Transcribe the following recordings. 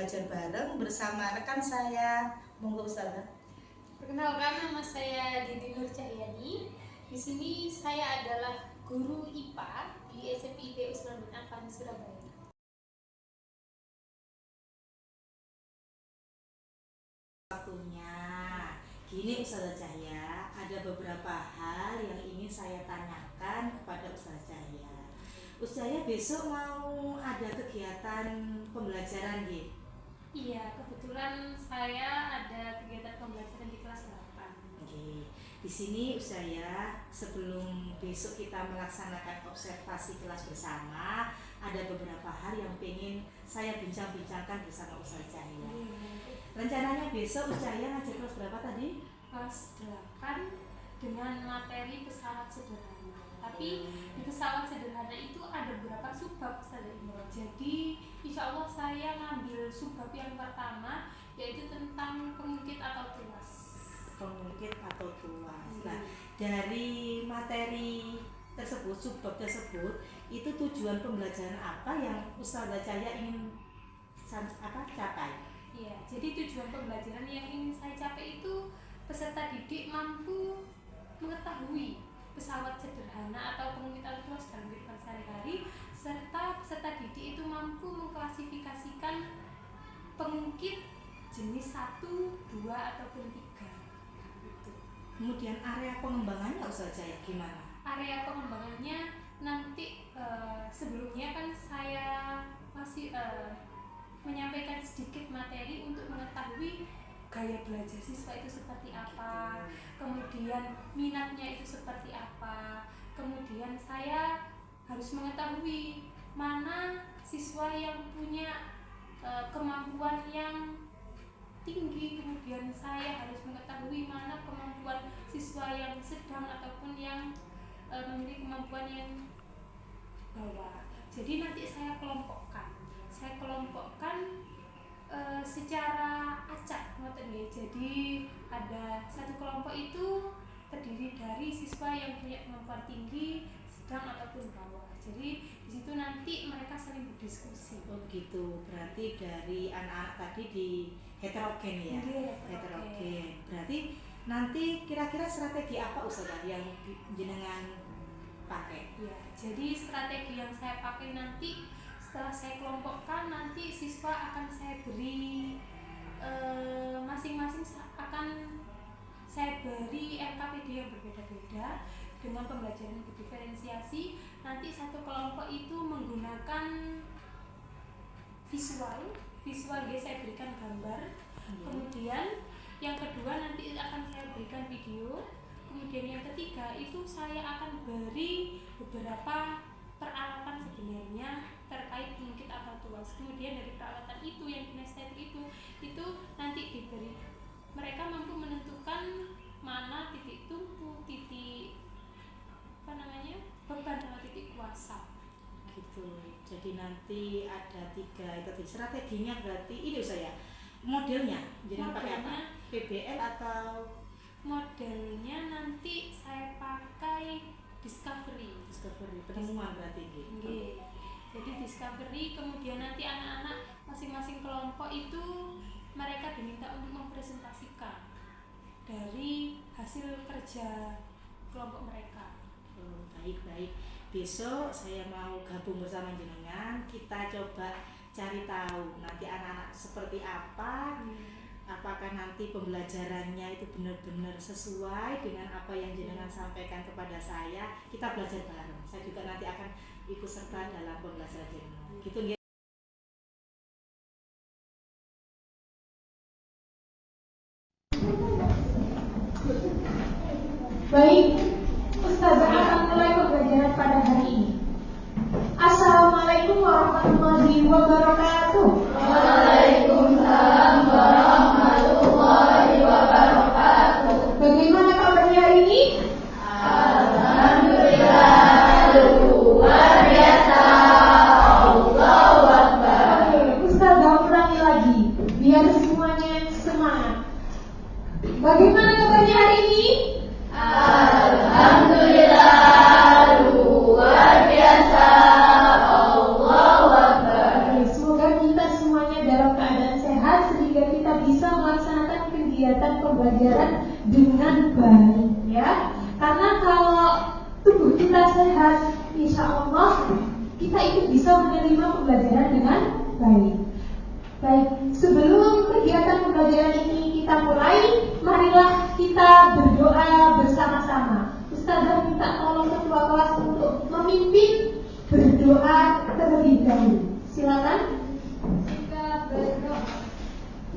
belajar bareng bersama rekan saya. Monggo Ustazah. Perkenalkan, nama saya Didi Nur Cahyani. Di sini saya adalah guru IPA di SMP IPA Usman bin Affan Surabaya. Waktunya. Gini Ustazah Cahya, ada beberapa hal yang ingin saya tanyakan kepada Ustazah Cahya. Ustazah besok mau ada kegiatan pembelajaran gitu? Iya, kebetulan saya ada kegiatan pembelajaran di kelas 8. Oke. Di sini Ustazah, sebelum besok kita melaksanakan observasi kelas bersama, ada beberapa hal yang pengen saya bincang-bincangkan bersama Ustazah Cahya. Rencananya besok Ustazah ngajar kelas berapa tadi? Kelas 8 dengan materi pesawat sederhana. Tapi di pesawat sederhana itu ada beberapa subbab, jadi insya Allah saya ngambil subbab yang pertama, yaitu tentang pengungkit atau tuas. Pengungkit atau tuas. Nah, dari materi tersebut, subbab tersebut, itu tujuan pembelajaran apa yang Ustazah Cahya ingin capai? Iya, jadi tujuan pembelajaran yang ingin saya capai itu peserta didik mampu mengetahui pesawat sederhana atau pengungkit atau tuas dalam kehidupan sehari-hari, serta peserta didik itu mampu mengklasifikasikan pengungkit jenis 1, 2, ataupun 3 gitu. Kemudian area pengembangannya Ustazah Cahya gimana? Area pengembangannya nanti sebelumnya kan saya masih menyampaikan sedikit materi untuk mengetahui gaya belajar siswa itu seperti apa, kemudian minatnya itu seperti apa, kemudian saya harus mengetahui mana siswa yang punya kemampuan yang tinggi, kemudian saya harus mengetahui mana kemampuan siswa yang sedang ataupun yang memiliki kemampuan yang bawah. Jadi nanti saya kelompokkan secara acak, jadi ada satu kelompok itu terdiri dari siswa yang punya kemampuan tinggi, sedang ataupun bawah. Jadi di situ nanti mereka saling berdiskusi. Oh gitu, berarti dari anak-anak tadi di heterogen ya? Heterogen. Berarti nanti kira-kira strategi apa Ustazah yang jenengan pakai? Ya, jadi strategi yang saya pakai nanti setelah saya kelompokkan, nanti siswa akan saya beri masing-masing akan saya beri RKPD yang berbeda-beda dengan pembelajaran berdiferensiasi. Nanti satu kelompok itu menggunakan visual saya berikan gambar. Kemudian yang kedua nanti akan saya berikan video. Kemudian yang ketiga itu saya akan beri beberapa peralatan sebenarnya terkait pengungkit atau tuas. Kemudian dari peralatan itu yang kinestetik itu nanti diberi, mereka mampu menentukan mana titik tumpu, titik beban atau titik kuasa gitu. Jadi nanti ada 3 itu strateginya. Berarti ini saya modelnya jadi pakai apa? PBL atau modelnya nanti saya pakai discovery penemuan berarti gitu. Jadi discovery, kemudian nanti anak-anak masing-masing kelompok itu mereka diminta untuk mempresentasikan dari hasil kerja kelompok mereka. Oh, baik. Besok saya mau gabung bersama jenengan, kita coba cari tahu nanti anak-anak seperti apa. Apakah nanti pembelajarannya itu benar-benar sesuai dengan apa yang jenengan sampaikan kepada saya. Kita belajar bareng. Saya juga nanti akan ikut serta dalam pembelajaran jenengan. Gitu nggih. Baik, Ustazah akan mulai pembelajaran pada hari ini. Assalamualaikum warahmatullahi wabarakatuh. Waalaikumsalam warahmatullahi wabarakatuh. Bagaimana kabarnya hari ini? Alhamdulillah, luar biasa. Allahu Akbar. Ustazah ulangi lagi, biar semuanya semangat. Bagaimana kabarnya hari ini? Alhamdulillah, luar biasa. Allahu Akbar. kegiatan pembelajaran dengan baik ya. Karena kalau tubuh kita sehat, insya Allah kita itu bisa menerima pembelajaran dengan baik. Baik, sebelum kegiatan pembelajaran ini kita mulai, marilah kita berdoa bersama-sama. Ustazah minta tolong ketua kelas untuk memimpin berdoa terlebih dahulu. Silakan. Kita berdoa.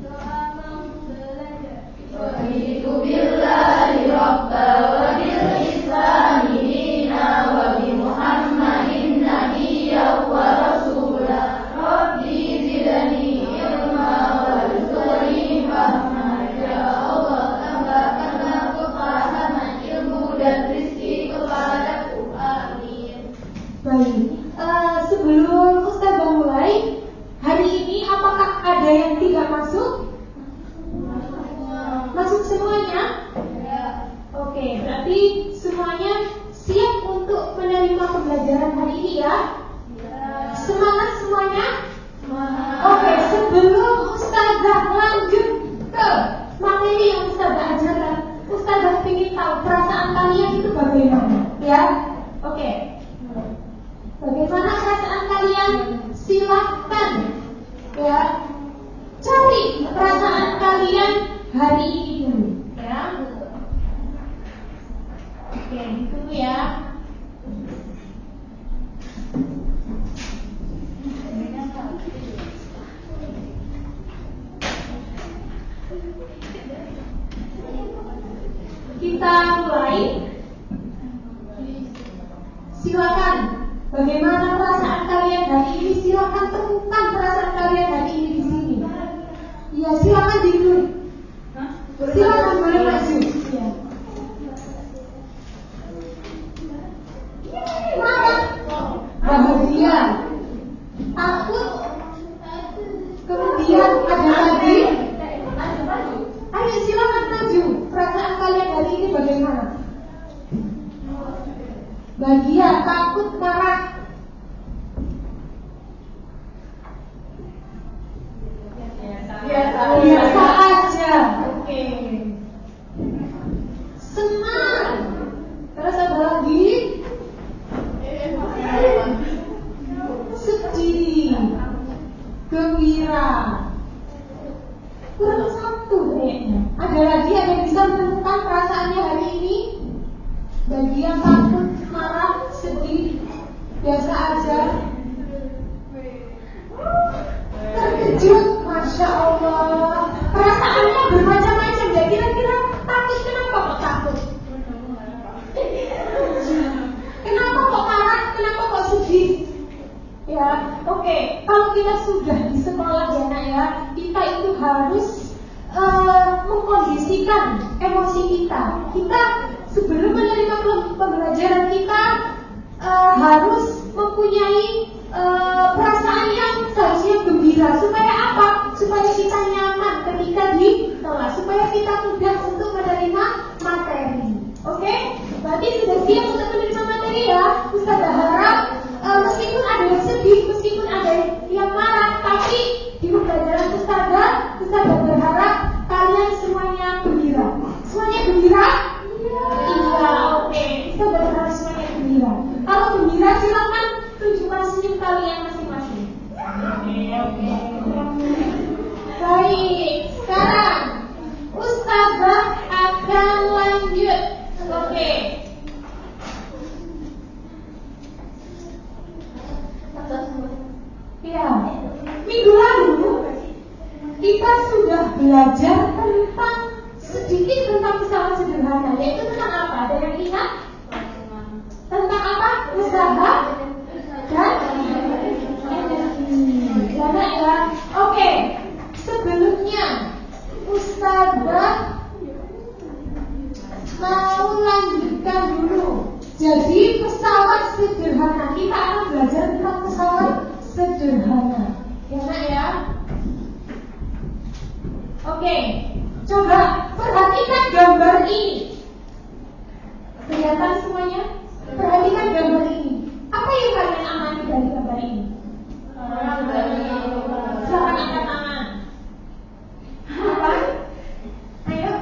Doa mau belajar. Raditu billahi rabba wa bil islami dina wa bi Muhammadin nabiyya wa rasula. Rabbi zidni ilma warzuqni fahma. Ya Allah, tambahkanlah kepahaman, ilmu dan rezeki kepadaku. Amin. Baik, sebelum Ustazah mulai, hari ini apakah ada yang tidak masuk? Masuk semuanya? Oke, berarti semuanya siap untuk menerima pembelajaran hari ini ya? Semangat semuanya? Oke, sebelum Ustazah lanjut ke materi yang Ustazah ajarkan, Ustazah ingin tahu perasaan kalian itu bagaimana ya? Oke, bagaimana perasaan kalian? Silahkan ya, cari perasaan kalian hari ini dulu ya. Oke, gitu ya. Kita mulai. Silakan. Bagaimana perasaan kalian hari ini? Silakan temukan perasaan kalian hari ini di sini. Ya, silakan ditulis. Silakan boleh maju. Ya. Marah, bahagia, takut, kemudian ada lagi. Ayo silakan maju. Perasaan kalian hari ini bagaimana? Bahagia, takut, marah. Biasa aja. Oke. Senang. Terus ada lagi? Sedih, gembira. Kurang satu kayaknya. Ada lagi yang bisa menemukan perasaannya hari ini? Bahagia, takut, marah, sedih, biasa aja. Terkejut, masya Allah. Perasaannya bermacam-macam. Ya kira-kira takut, kenapa kok takut? Kenapa kok marah? Kenapa kok sedih? Ya, oke. Kalau kita sudah di sekolah ya nak ya, kita itu harus mengkondisikan emosi kita. Kita sebelum menerima pembelajaran kita harus mempunyai perasaan yang seharusnya gembira. Supaya apa? Supaya kita nyaman ketika di kelas. Supaya kita mudah untuk menerima materi. Oke? Berarti sudah siap untuk menerima materi ya. Ustazah harap meskipun ada yang sedih, meskipun ada yang marah, tapi di pembelajaran Ustazah berharap kalian semuanya gembira. Semuanya gembira? Iya, oke. Ustazah berharap semuanya gembira. Kalau gembira silakan tunjukkan senyum kalian masing-masing. Oke. Baik, sekarang Ustazah akan lanjut. Oke. Ya, minggu lalu kita sudah belajar tentang sedikit tentang pesawat sederhana. Yaitu tentang apa? Ada yang ingat? Tentang apa? Usaha dan energi. Ya. Oke. Sebelumnya Ustazah mau lanjutkan dulu. Jadi pesawat sederhana, kita akan belajar tentang pesawat sederhana. Ya nak ya. Oke, coba perhatikan gambar ini. Kelihatan semuanya? Perhatikan gambar ini. Apa yang kalian amati dari gambar ini? Silakan angkat tangan. Apa? Ayo.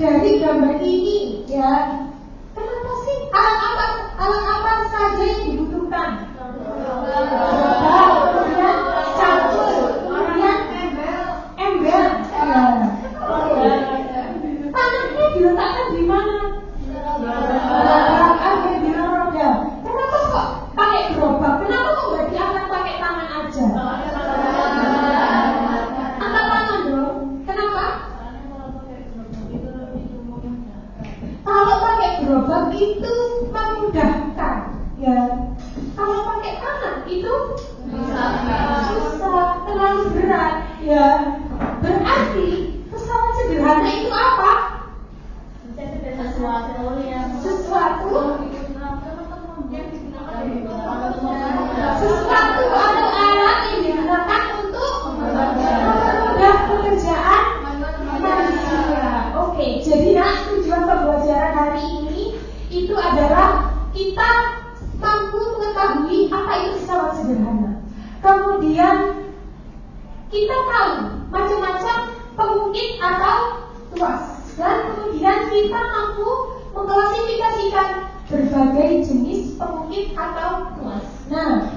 dari gambar ini ya, kenapa sih alat apa saja yang dibutuhkan? Kemudian catur, kemudian ember. Tanahnya diletakkan di mana? Ada di roda. Kenapa kok pakai gerobak? Kenapa kok nggak diangkat pakai tangan aja? Angkat tangan dong. Kenapa? Kalau pakai gerobak itu memudahkan, ya. Kalau pakai tangan itu susah, terlalu berat, ya. Berarti pesawat sederhana itu apa? Sesuatu atau alat yang digunakan untuk mempermudah pekerjaan manusia. Oke, jadi tujuan pembelajaran hari ini itu adalah kita mampu mengetahui apa itu pesawat sederhana. Kemudian kita tahu macam-macam pengungkit atau tuas, dan kemudian kita mampu mengklasifikasikan berbagai jenis pengungkit atau tuas. Nah,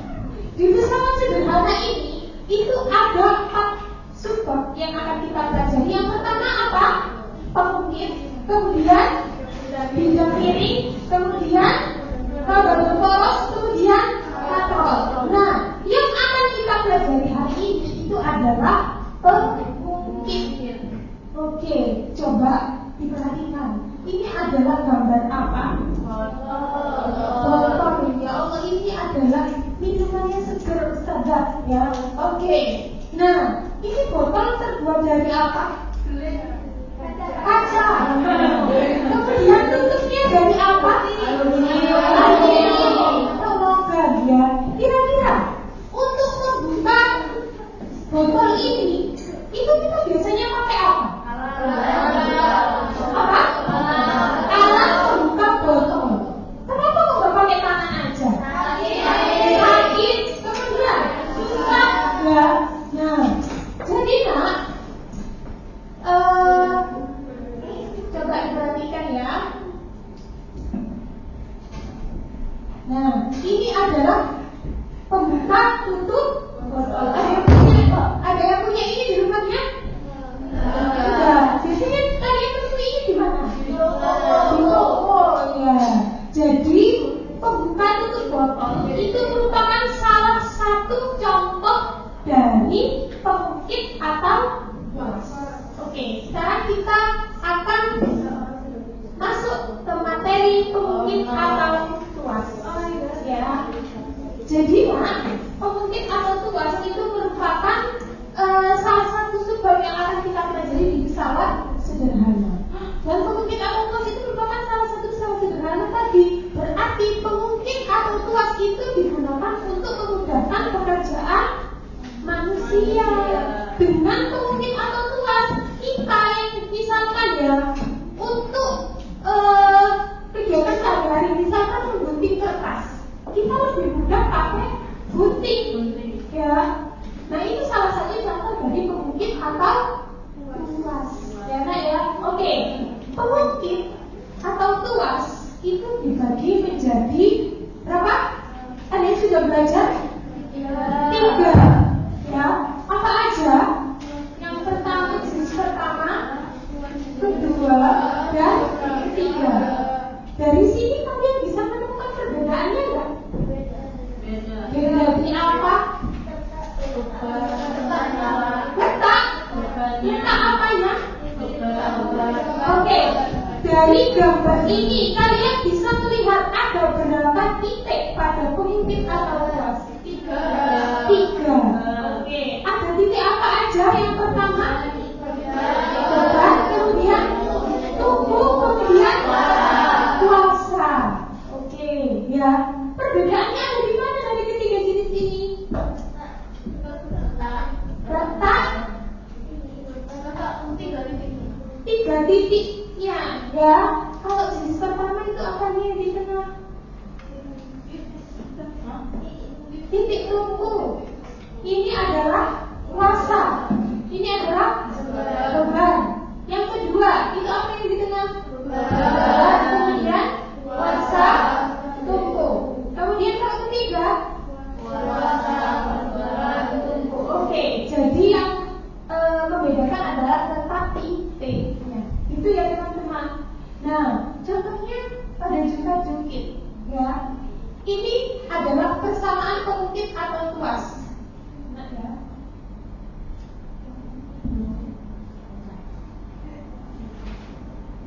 di pesawat sederhana ini itu ada 4 subbab yang akan kita pelajari. Yang pertama apa? Pengungkit, kemudian bidang miring, kemudian kabel poros, kemudian katrol. Nah, yang akan kita pelajari hari ini itu adalah pengungkit. Oke, coba diperhatikan. Ini adalah gambar apa? Botol. Ya Allah, ini adalah minumannya segar Ustazah, ya. Oke. Nah, ini botol terbuat dari apa? Kaca. Kemudian tutupnya dari apa? Aluminium atau logam, ya. Kira-kira untuk membuka botol ini, itu kita biasanya pakai apa? Apa? Alat pembuka botol. Kenapa kok nggak pakai tangan aja? Sakit. Kemudian susah, ya. Nah, jadi coba diperhatikan ya. Nah, ini adalah pembuka tutup botol. Ada yang punya ini di rumahnya? Biasanya kalian ketemu ini di mana? Di toko, ya. Jadi pembuka tutup botol itu merupakan salah satu contoh dari pengungkit atau tuas. Oke, sekarang kita akan masuk ke materi pengungkit atau tuas. Ya. Jadi pengungkit atau tuas itu merupakan salah satu subbab yang akan kita pelajari di pesawat sederhana. Dan pengungkit atau tuas itu merupakan salah satu pesawat sederhana tadi. Berarti pengungkit atau tuas itu digunakan untuk memudahkan pekerjaan manusia. Dengan pengungkit atau tuas kita yang misalkan ya untuk kegiatan sehari-hari, misalkan menggunting kertas, kita lebih mudah pakai gunting, ya. Nah, itu salah satu contoh dari pengungkit atau tuas, ya nak ya. Oke, pengungkit atau tuas itu dibagi menjadi berapa? Ada yang sudah belajar? 3, ya. Apa aja? Yang pertama, jenis pertama, kedua, dan ketiga. Dari sini kalian bisa menemukan perbedaannya enggak? Beda di apa? Letak apanya? Oke, dari gambar ini kalian bisa melihat ada berapa titik pada pengungkit atau tuas? 3. Oke, ada titik apa aja? Yang pertama beban, kemudian tubuh, kemudian kuasa. Oke, ya. Perbedaannya ada di mana dari ketiga jenis ini? Letak 3 titiknya, ya. Kalau jenis pertama itu apanya yang di tengah? Titik tunggu. Ini adalah kuasa. Ini adalah beban. Yang kedua, itu apa yang di tengah? ya teman-teman. Nah, contohnya pada jungkat-jungkit ya. Ini adalah persamaan pengukit atau tuas. Nah, ya.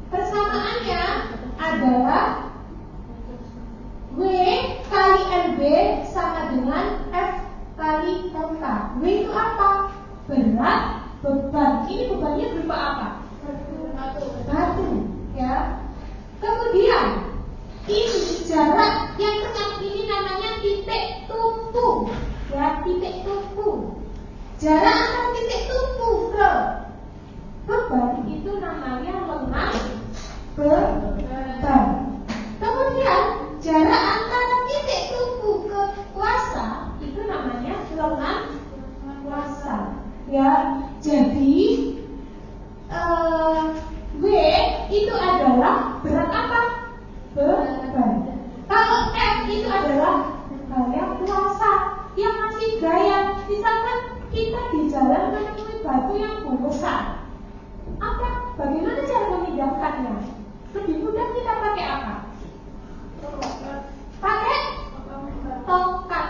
Persamaannya adalah W kali LB sama dengan F kali LK. W itu apa? Berat, beban. Ini bebannya berupa apa? Batu, ya. Kemudian ini jarak yang tengah ini namanya titik tumpu, ya, titik tumpu. Jarak antara titik tumpu ke beban itu namanya lengan beban. Kemudian jarak antara titik tumpu ke kuasa itu namanya lengan kuasa, ya. Jadi W itu adalah berat apa? Beban. Kalau F itu adalah gaya kuasa yang masih gaya. Misalkan kita di jalan menemui batu yang besar, bagaimana cara memindahkannya? Lebih mudah kita pakai apa? Pakai tongkat.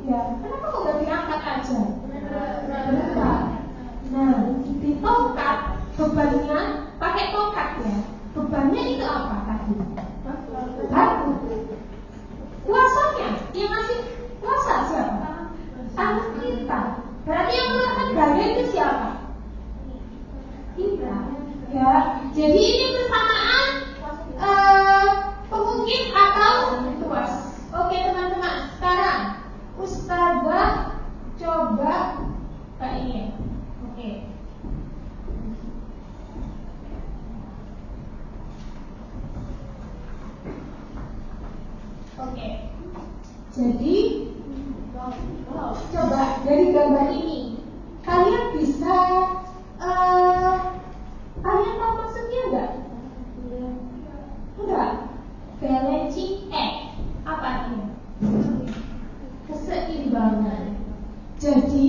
Ya, kenapa kok nggak diangkat aja? Berat. Nah, di tongkat bebannya pakai tongkat ya. Bebannya itu apa tadi? Batu. Kuasanya yang masih kuasa siapa? Tangan kita. Berarti yang mengeluarkan gaya itu siapa? Kita. Ya. Jadi ini persamaan pengukit atau tuas. Oke teman-teman, sekarang Ustazah coba kayak ini. Oke. Oke. Jadi coba dari gambar ini kalian bisa kalian tahu maksudnya enggak? Enggak. Balancing act apa artinya? Keseimbangan. Jadi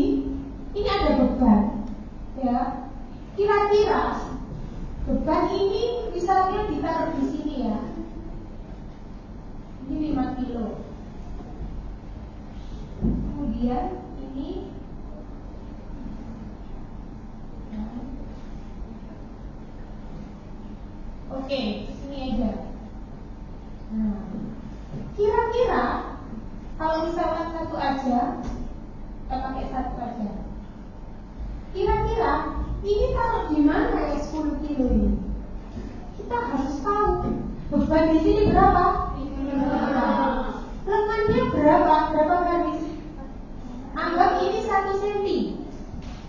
ini ada beban, ya. Kira-kira beban ini misalnya ditaruh di sini ya. Ini 5 kilo. Kemudian ini oke, sini aja. Nah, kira-kira kalau misalkan satu aja, kita pakai satu aja. Kira-kira ini taruh di mana ya 10 kilo ini? Kita harus tahu beban di sini berapa? Lengannya berapa? Berapa garis? Anggap ini 1 cm.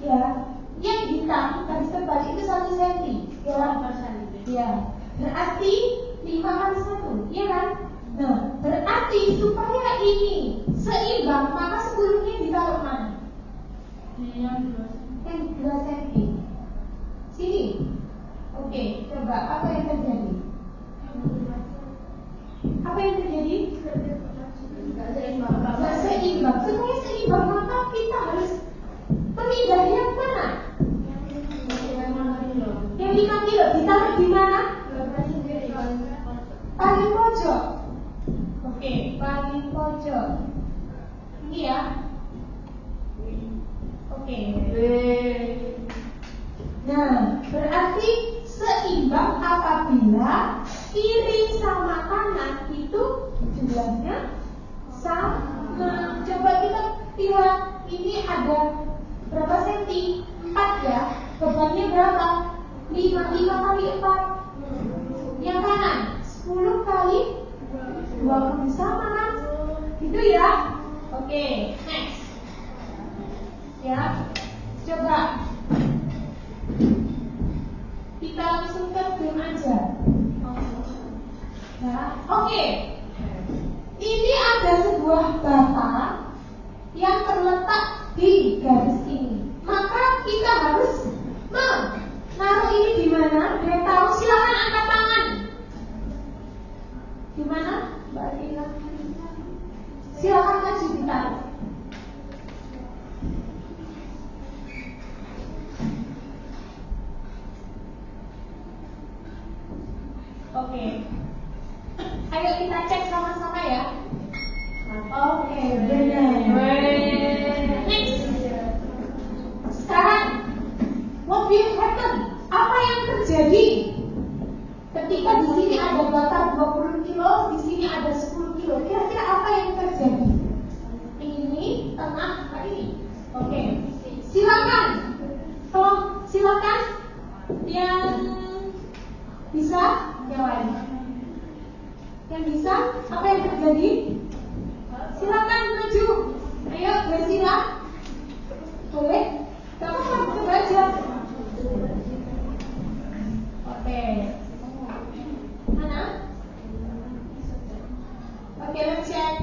Ya, yang hitam garis tebal itu 1 cm. Ya, berarti 5 kali 1, ya kan? Nah, berarti supaya ini seimbang maka sebelumnya ditaruh mana? Yang 2 cm. Sini. Oke, coba apa yang terjadi? Apa yang terjadi? Gak seimbang. Supaya seimbang maka kita harus pemindah yang mana? Yang 5 kilo ditaruh di mana? Paling pojok. Oke, paling pojok. Ini ya. Oke. Nah, berarti seimbang apabila kiri sama kanan itu jumlahnya sama. Coba kita lihat ini ada berapa senti? 4 ya. Bebannya berapa? 5 kali 4. Yang kanan 10 kali 20 sama kan? Gitu ya. Oke, next. Ya. Coba kita langsung ke game aja. Ya, oke. Ini ada sebuah bata yang terletak di garis ini. Maka kita harus menaruh ini di mana? Dia tahu, silakan angkat tangan. Di mana? Mbak Ina. Silakan maju ditaruh. Oke. Ayo kita cek sama-sama ya. Oke, benar. Next. Sekarang, what will happen? Apa yang terjadi ketika di sini ada bata 20 kilo, di sini ada 10 kilo? Kira-kira apa yang terjadi? Ini tengah apa ini? Oke. Silakan. Tolong silakan yang bisa jawab. Yang bisa, apa yang terjadi? Silakan maju. Ayo bersila. Boleh? Kamu harus coba aja. Oke. Mana? Oke, let's check.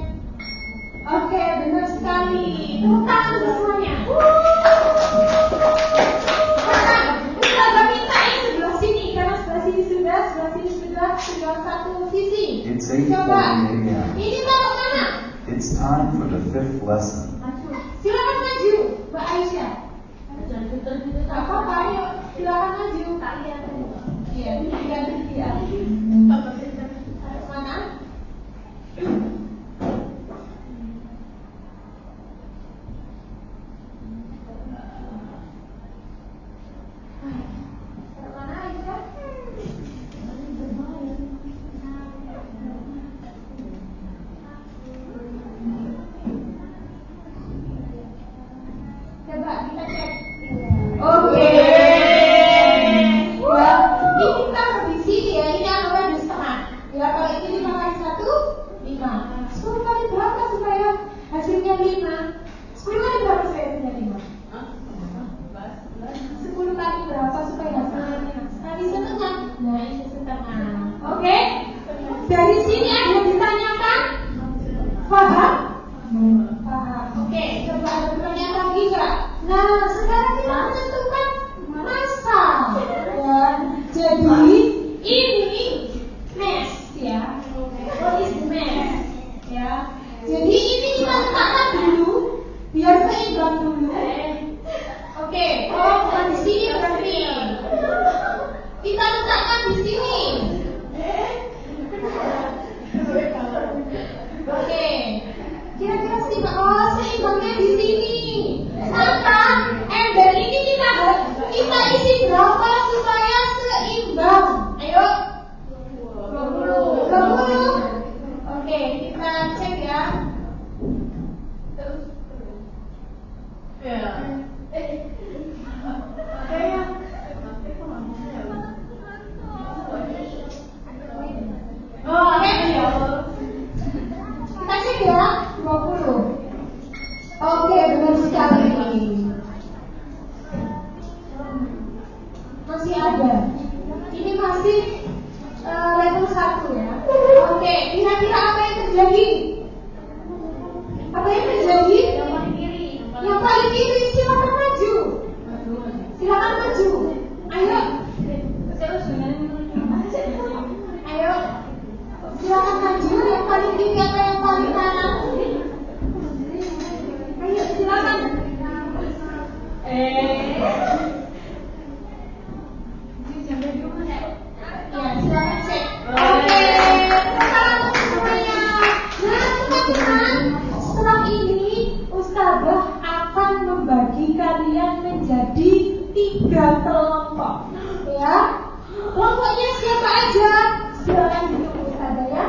Oke, benar sekali. Tepuk tangan semuanya. Kita minta yang sebelah sini, karena sebelah sini sudah, sebelah sini sudah satu sisi. It's Coba. 8:40 a.m. Ini taruh mana? It's time for the 5th lesson. Silakan maju, Mbak Aisyah. Gak apa-apa, ayo silakan maju. Iya, diganti dia. Mana? Mana Aisyah? Coba kita cek. Oke. Wah, ini kita di sini ya. Ini anggapnya 2,5. Ya kalau ini 5 kali 1, 5. 10 kali berapa supaya hasilnya 5? 10 kali berapa supaya hasilnya 5? 10 kali berapa supaya hasilnya 5? Kali setengah. Nah ini setengah. Oke. Dari sini ada ditanyakan? Paham? Paham. Oke, coba ada pertanyaan lagi nggak? Nah, sekarang kita menentukan masa. Ya, jadi ini mass ya. What is mass? Ya. Jadi ini kita letakkan dulu, biar seimbang dulu. Oke, oh bukan di sini berarti. Kita letakkan di sini. Oke. Kira-kira seimbangnya di sini. Maka ember ini kita isi berapa supaya seimbang? Ayo. 20. Oke, kita cek ya. Oh, oke. Kita cek ya, 20. Oke, benar sekali. Masih ada. Ini masih level 1 ya. Oke, kira-kira apa yang terjadi? Apa yang terjadi? Yang paling kiri, silakan maju. Silakan maju. Ayo. Ayo. Silakan maju. Yang paling kiri atau yang paling kanan? Ayo, silakan. Ya, silakan cek. Oke, selamat semuanya. Nah, teman-teman, setelah ini Ustazah akan membagi kalian menjadi 3 kelompok. Ya, kelompoknya siapa aja? Silakan duduk Ustazah ya.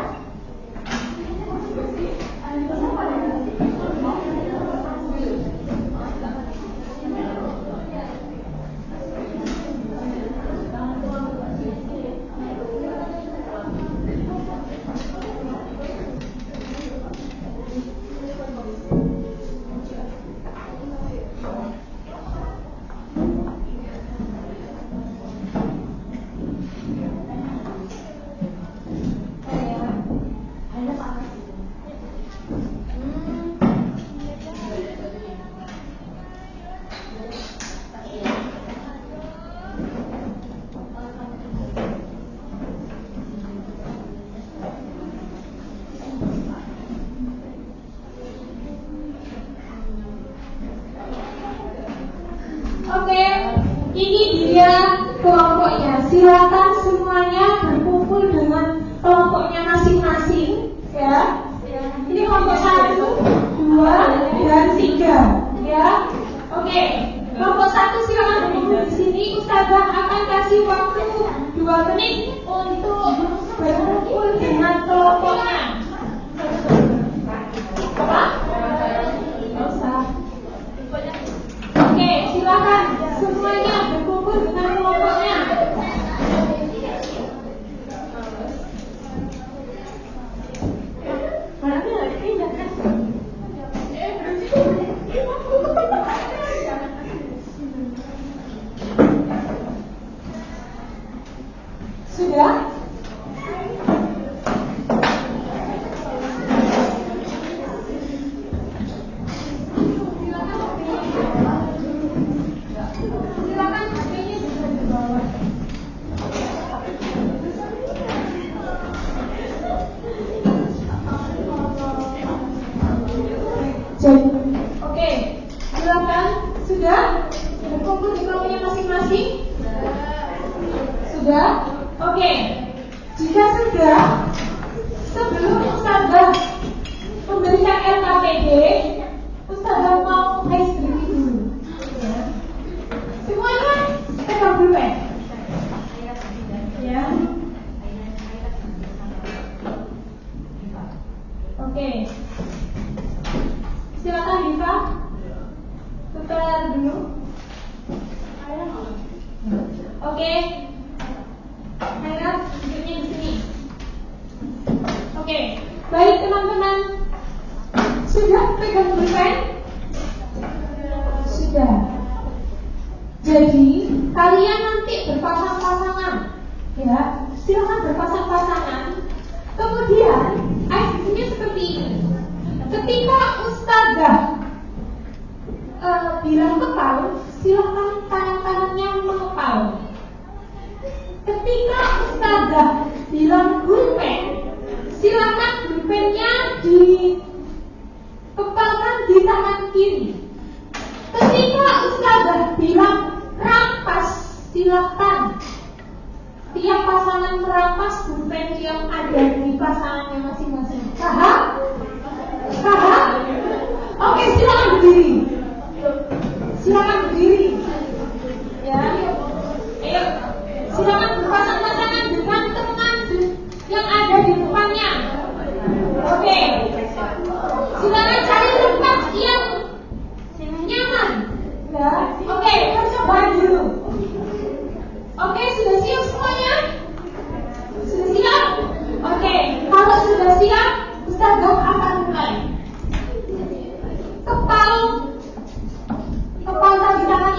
sudah? Silakan HP-nya bisa dibawa. Jadi, oke, silakan. Sudah? Berkumpul di kelompoknya masing-masing? Sudah? Oke. Jika sudah, sebelum Ustazah memberikan LKPD, Ustazah mau ice cream dulu. Ya. Semuanya pegang pulpen. Ya. Oke. Silakan Diva. Putar dulu. Oke. Harap duduknya di sini. Oke. Baik teman-teman. Sudah pegang pulpen? Sudah. Jadi kalian nanti berpasang-pasangan, ya. Silakan berpasang-pasangan. Kemudian aksinya seperti ini. Ketika Ustazah bilang kepal, silakan tangan-tangannya mengepal. Ketika Ustazah bilang pulpen, silakan pulpennya dikepalkan di tangan kiri. Ketika Ustazah bilang rampas, silakan tiap pasangan merampas pulpen yang ada di pasangannya masing-masing. Paham? Paham? Oke, silakan berdiri. Silakan berdiri. Ya. Ayo. Silakan berpasang-pasangan dengan teman yang ada di depannya. Oke. Silakan cari tempat yang nyaman. Ya. Oke, percobaan dulu. Oke, sudah siap semuanya? Sudah siap? Oke, kalau sudah siap, Ustazah akan mulai. Kepal tadi tangan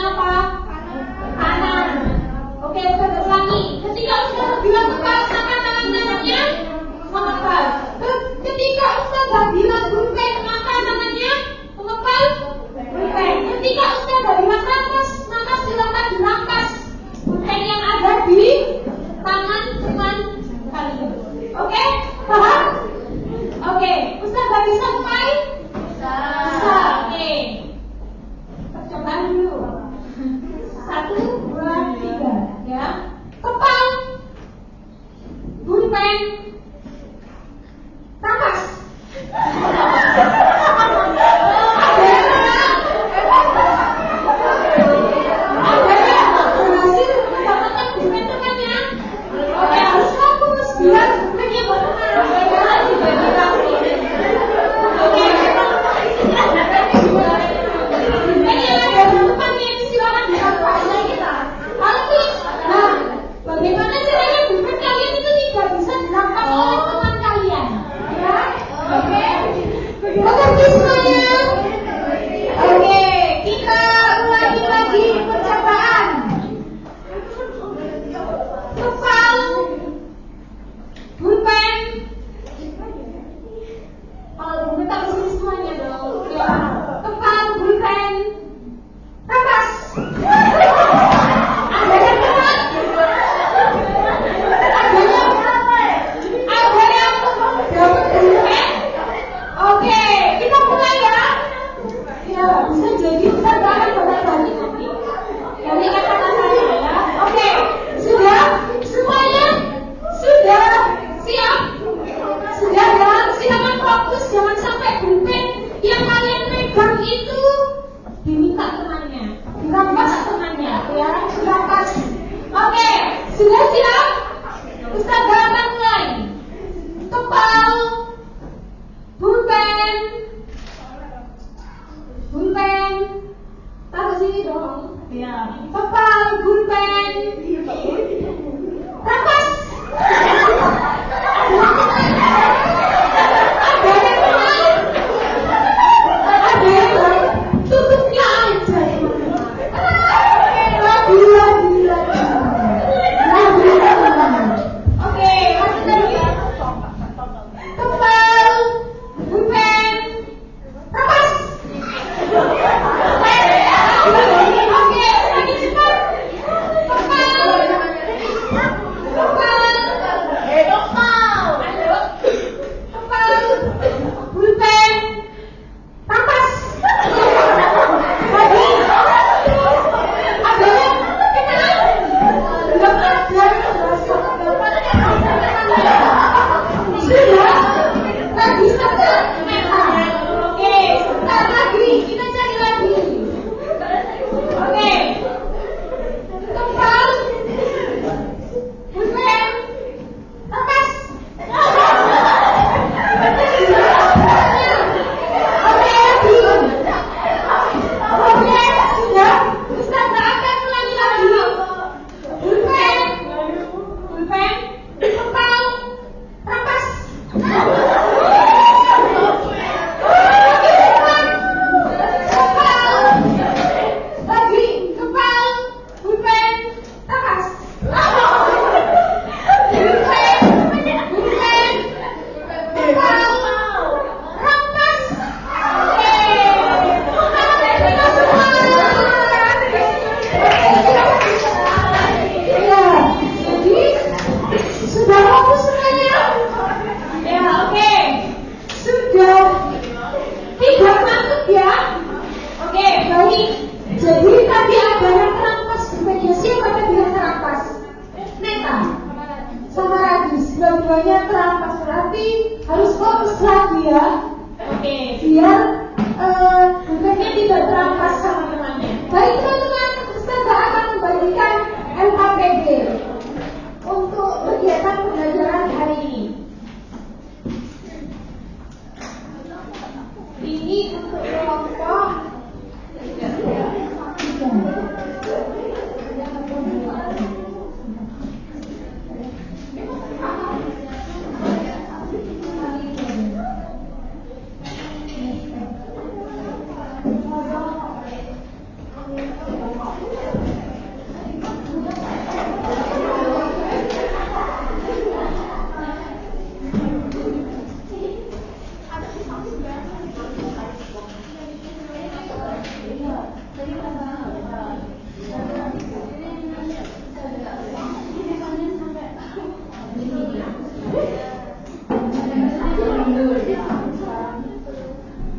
gayanya terampas, berarti harus fokus lagi ya. Oke, biar bukannya tidak terampas sama temannya. Baik teman-teman, Ustazah akan membagikan LKPD untuk kegiatan pembelajaran hari ini. Ini untuk kelompok 3.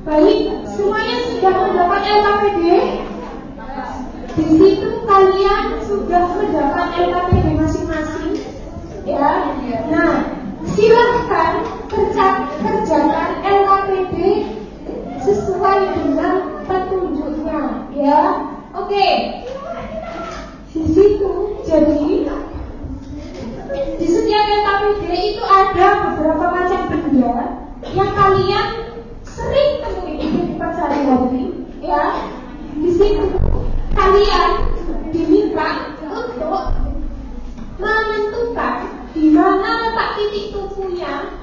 Baik, semuanya sudah mendapat LKPD. Di situ kalian sudah mendapat LKPD masing-masing, ya. Nah, silahkan kerjakan LKPD sesuai dengan petunjuknya, ya. Oke. Di situ, jadi di setiap LKPD itu ada beberapa macam benda yang kalian sering temui di kehidupan sehari-hari, ya. Di situ kalian diminta untuk menentukan di mana letak titik tubuhnya,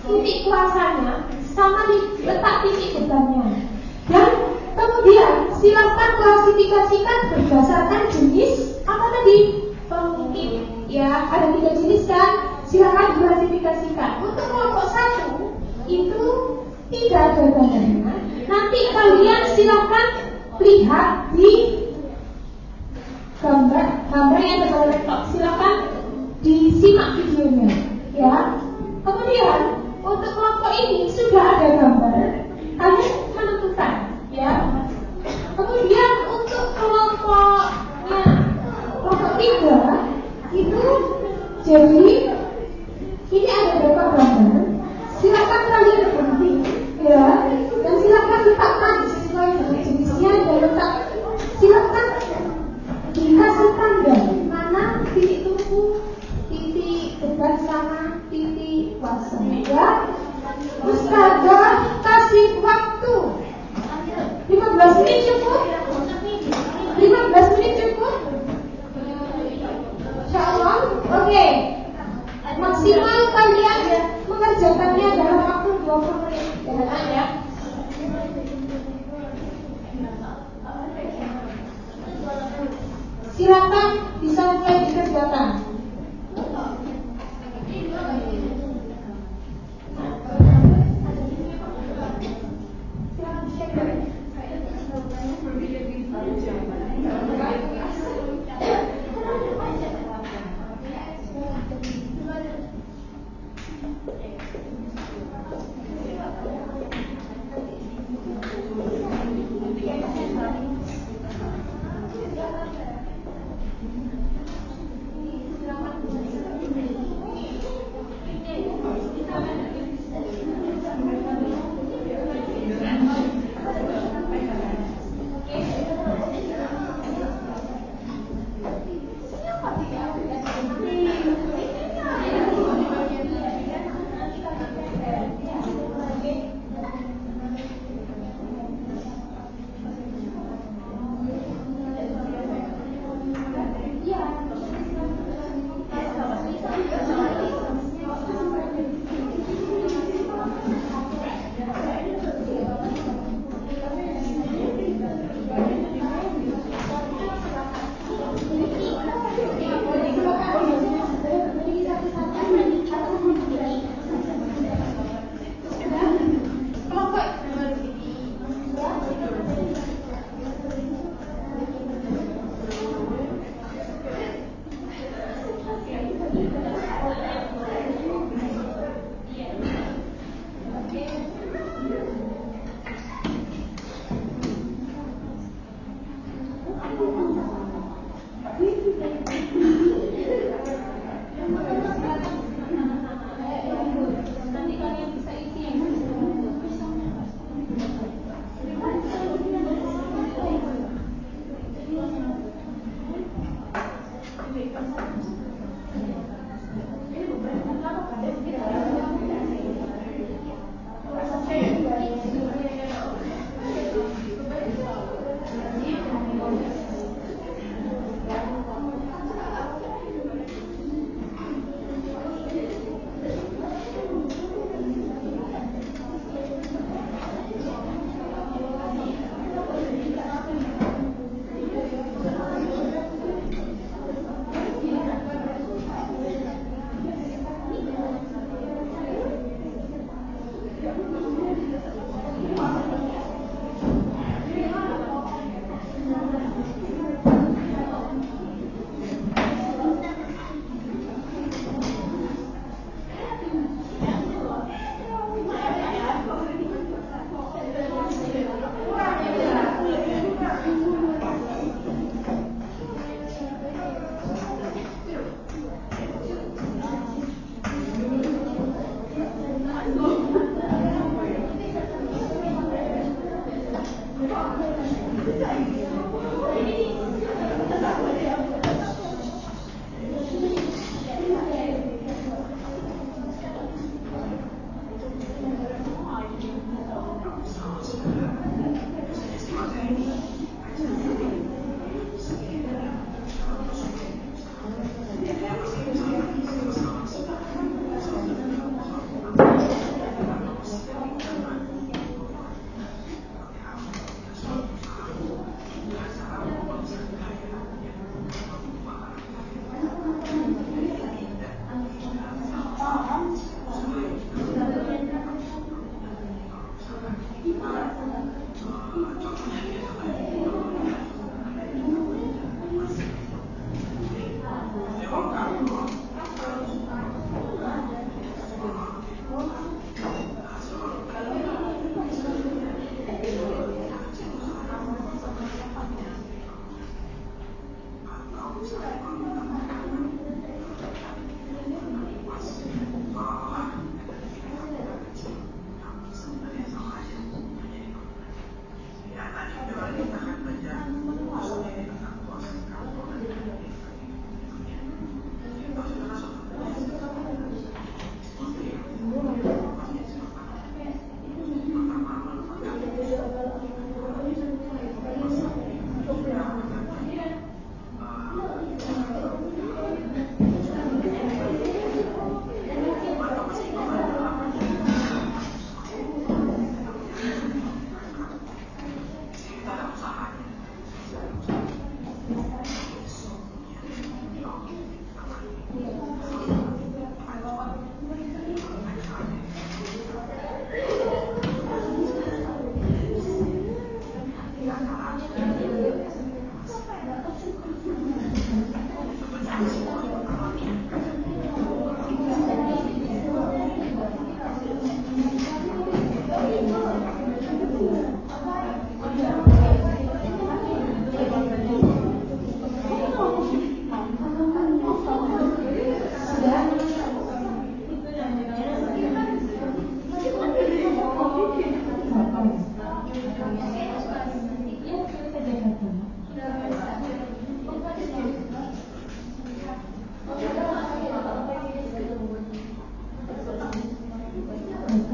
titik kuasanya, sama letak titik bebannya. Dan kemudian silakan klasifikasikan berdasarkan jenis apa tadi? Pengungkit. Ya, ada 3 jenis kan? Silakan diklasifikasikan. Untuk kelompok 1 itu tidak ada gambarnya. Nanti kalian silakan lihat di gambar yang ada pada laptop. Silakan disimak videonya, ya. Kemudian untuk kelompok ini sudah ada gambar, kalian menentukan, ya. Kemudian untuk kelompok 3 itu jadi ini ada beberapa gambar. Silakan kalian berhenti, ya, dan silakan letakkan sesuai dengan jenisnya dan letak. Silakan dikasih tanda mana titik tubuh, titik beban sama titik kuasa, ya. Ustazah kasih waktu 15 menit cukup? 15 menit cukup? Insyaallah. Oke. Maksimal kalian mengerjakannya dalam waktu 20 menit. Ya. Silakan bisa mulai dikerjakan.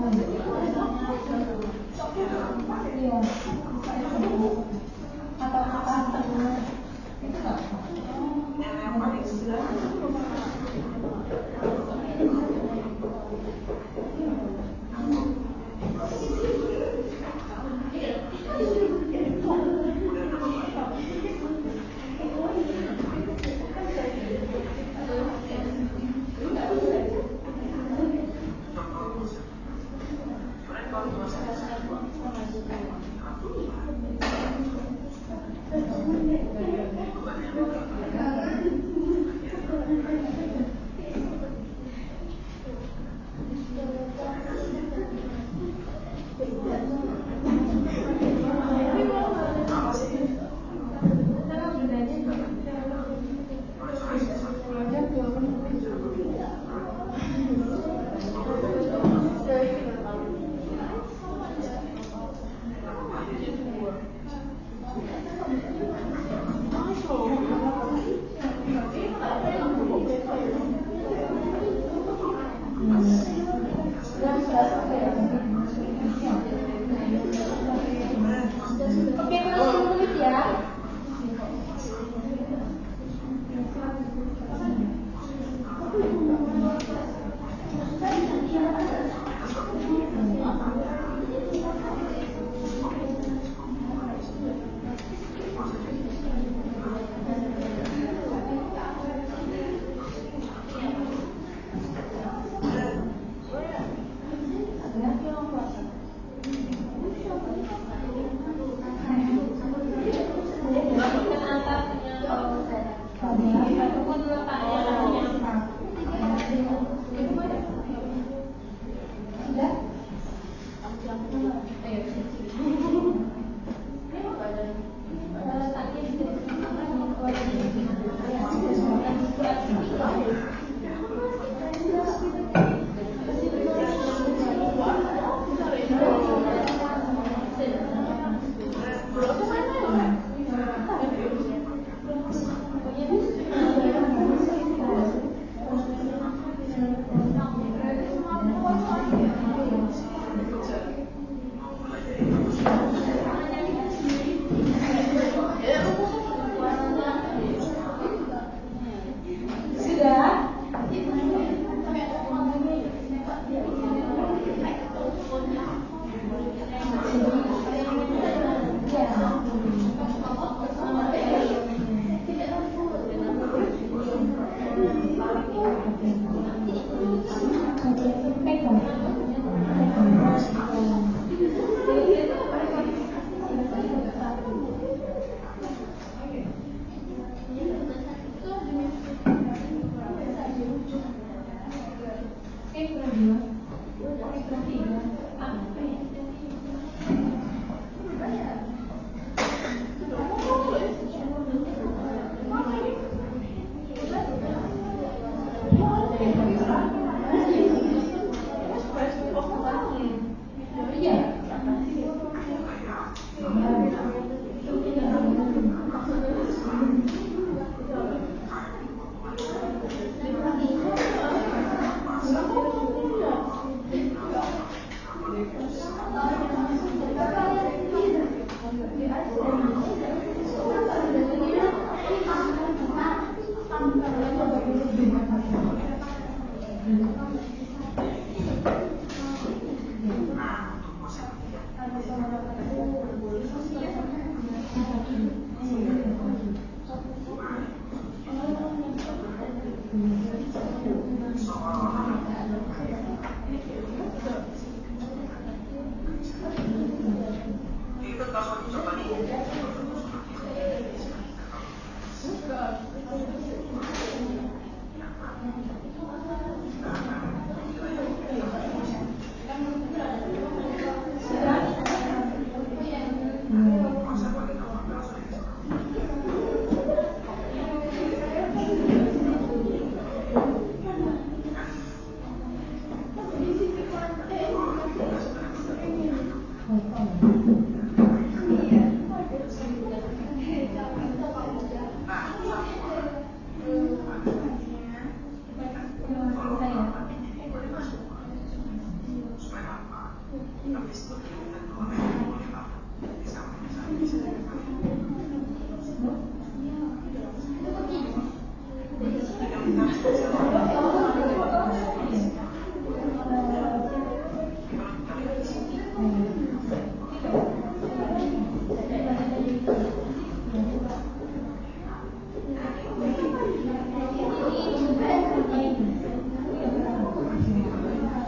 Iya. Atau apa setengah itu nggak apa. Oke, kurang 10 menit ya.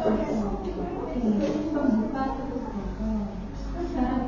Pembuka tutup botol. Sekarang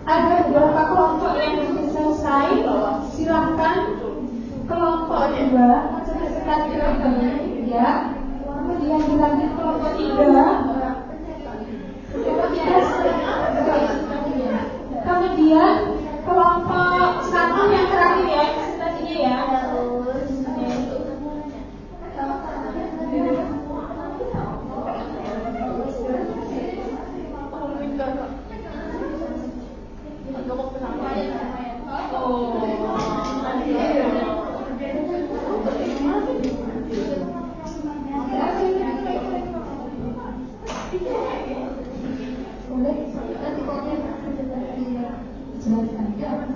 ada beberapa kelompok yang sudah selesai. Silahkan kelompok 2 cepat-cepat ya. Kemudian dilanjut kelompok 3. Kemudian kelompok 1 yang terakhir ya, presentasinya ya. boleh nanti kalau dijelaskan ya.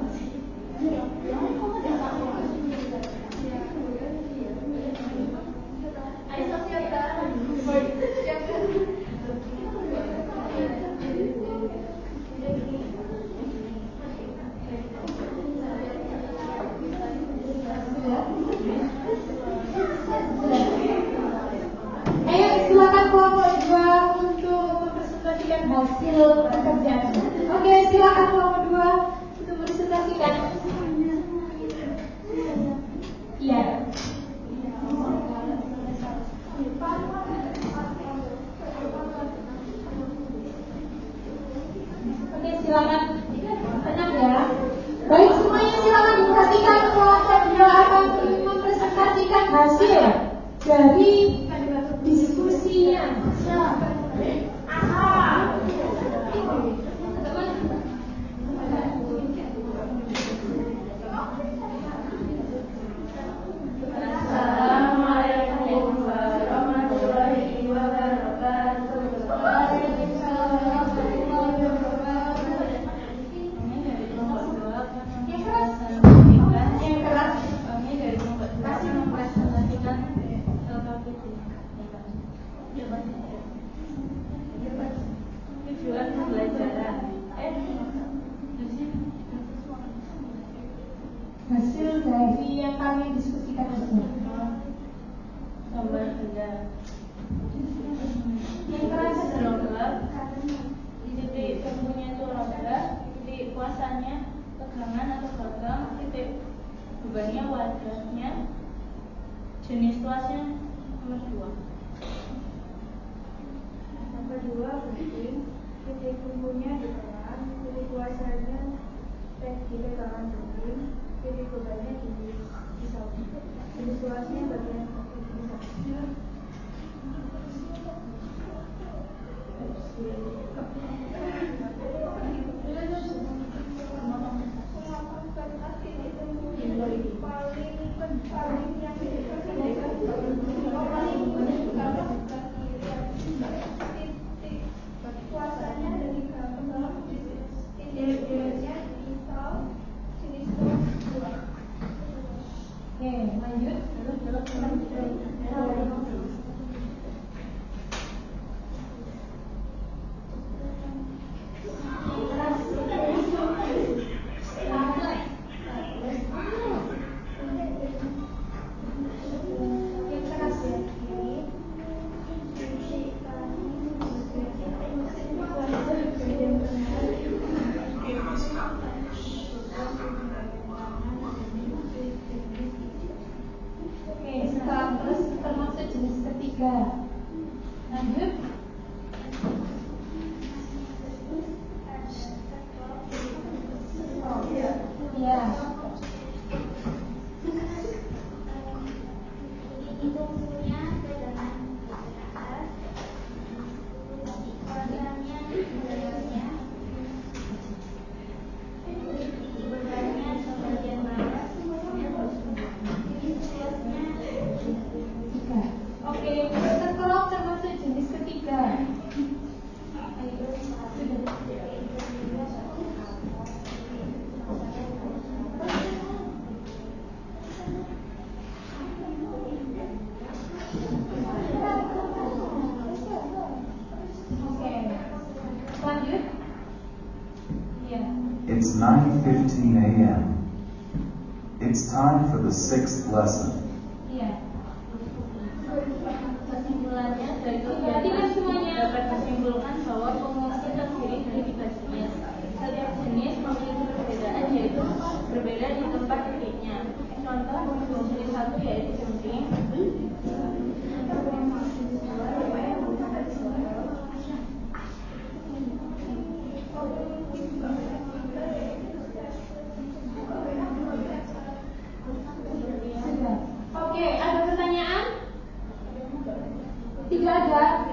Ayo silakan kelompok 2 untuk mempresentasikan hasil pekerjaan. Oke, silakan kelompok 2 untuk mempresentasikan. Iya. Oke, silakan. Tenang ya. Baik, semuanya silakan diperhatikan. Kelompok 2 akan mempresentasikan hasil dari diskusinya. Assalamualaikum warahmatullahi wabarakatuh. Yang keras. Kami dari kelompok 2 mempresentasikan tujuan pembelajaran. Hasil dari yang kami diskusikan tersebut. Gambar benda. Yang keras. Logam. Di titik temunya itu logam. Titik kuasanya tegangan atau logam. Titik bebannya wadahnya. Jenis tuasnya nomor 2. Nomor 2 penting, titik kumpulnya di tengah, titik kuasanya di tegangan tinggi, titik bebannya di pisau. Jenis tuasnya bagian kaki pisau. Kuasanya dari gambar, titik bebannya di pisau, jenis tuas. Oke, lanjut. Yang keras ya. Oke, sekarang terus termasuk jenis ketiga. Lanjut. Ya. Kumpulnya tegangan ke atas. Kuasanya bebannya. Bebannya ke bagian bawah. Jenis tuasnya Tiga. Oke, terkolok termasuk jenis ketiga. Oke, lanjut. Ya. It's 9:15 a.m. It's time for the 6th lesson. Iya. Kesimpulannya dari Perhatikan kegiatan semuanya. dapat disimpulkan bahwa pengungsi terdiri dari 3 jenis. Setiap jenis memiliki perbedaan, yaitu berbeda di tempat titiknya. Contoh pengungsi jenis 1 yaitu jumping. Sudah. Oke, ada pertanyaan? Tidak ada.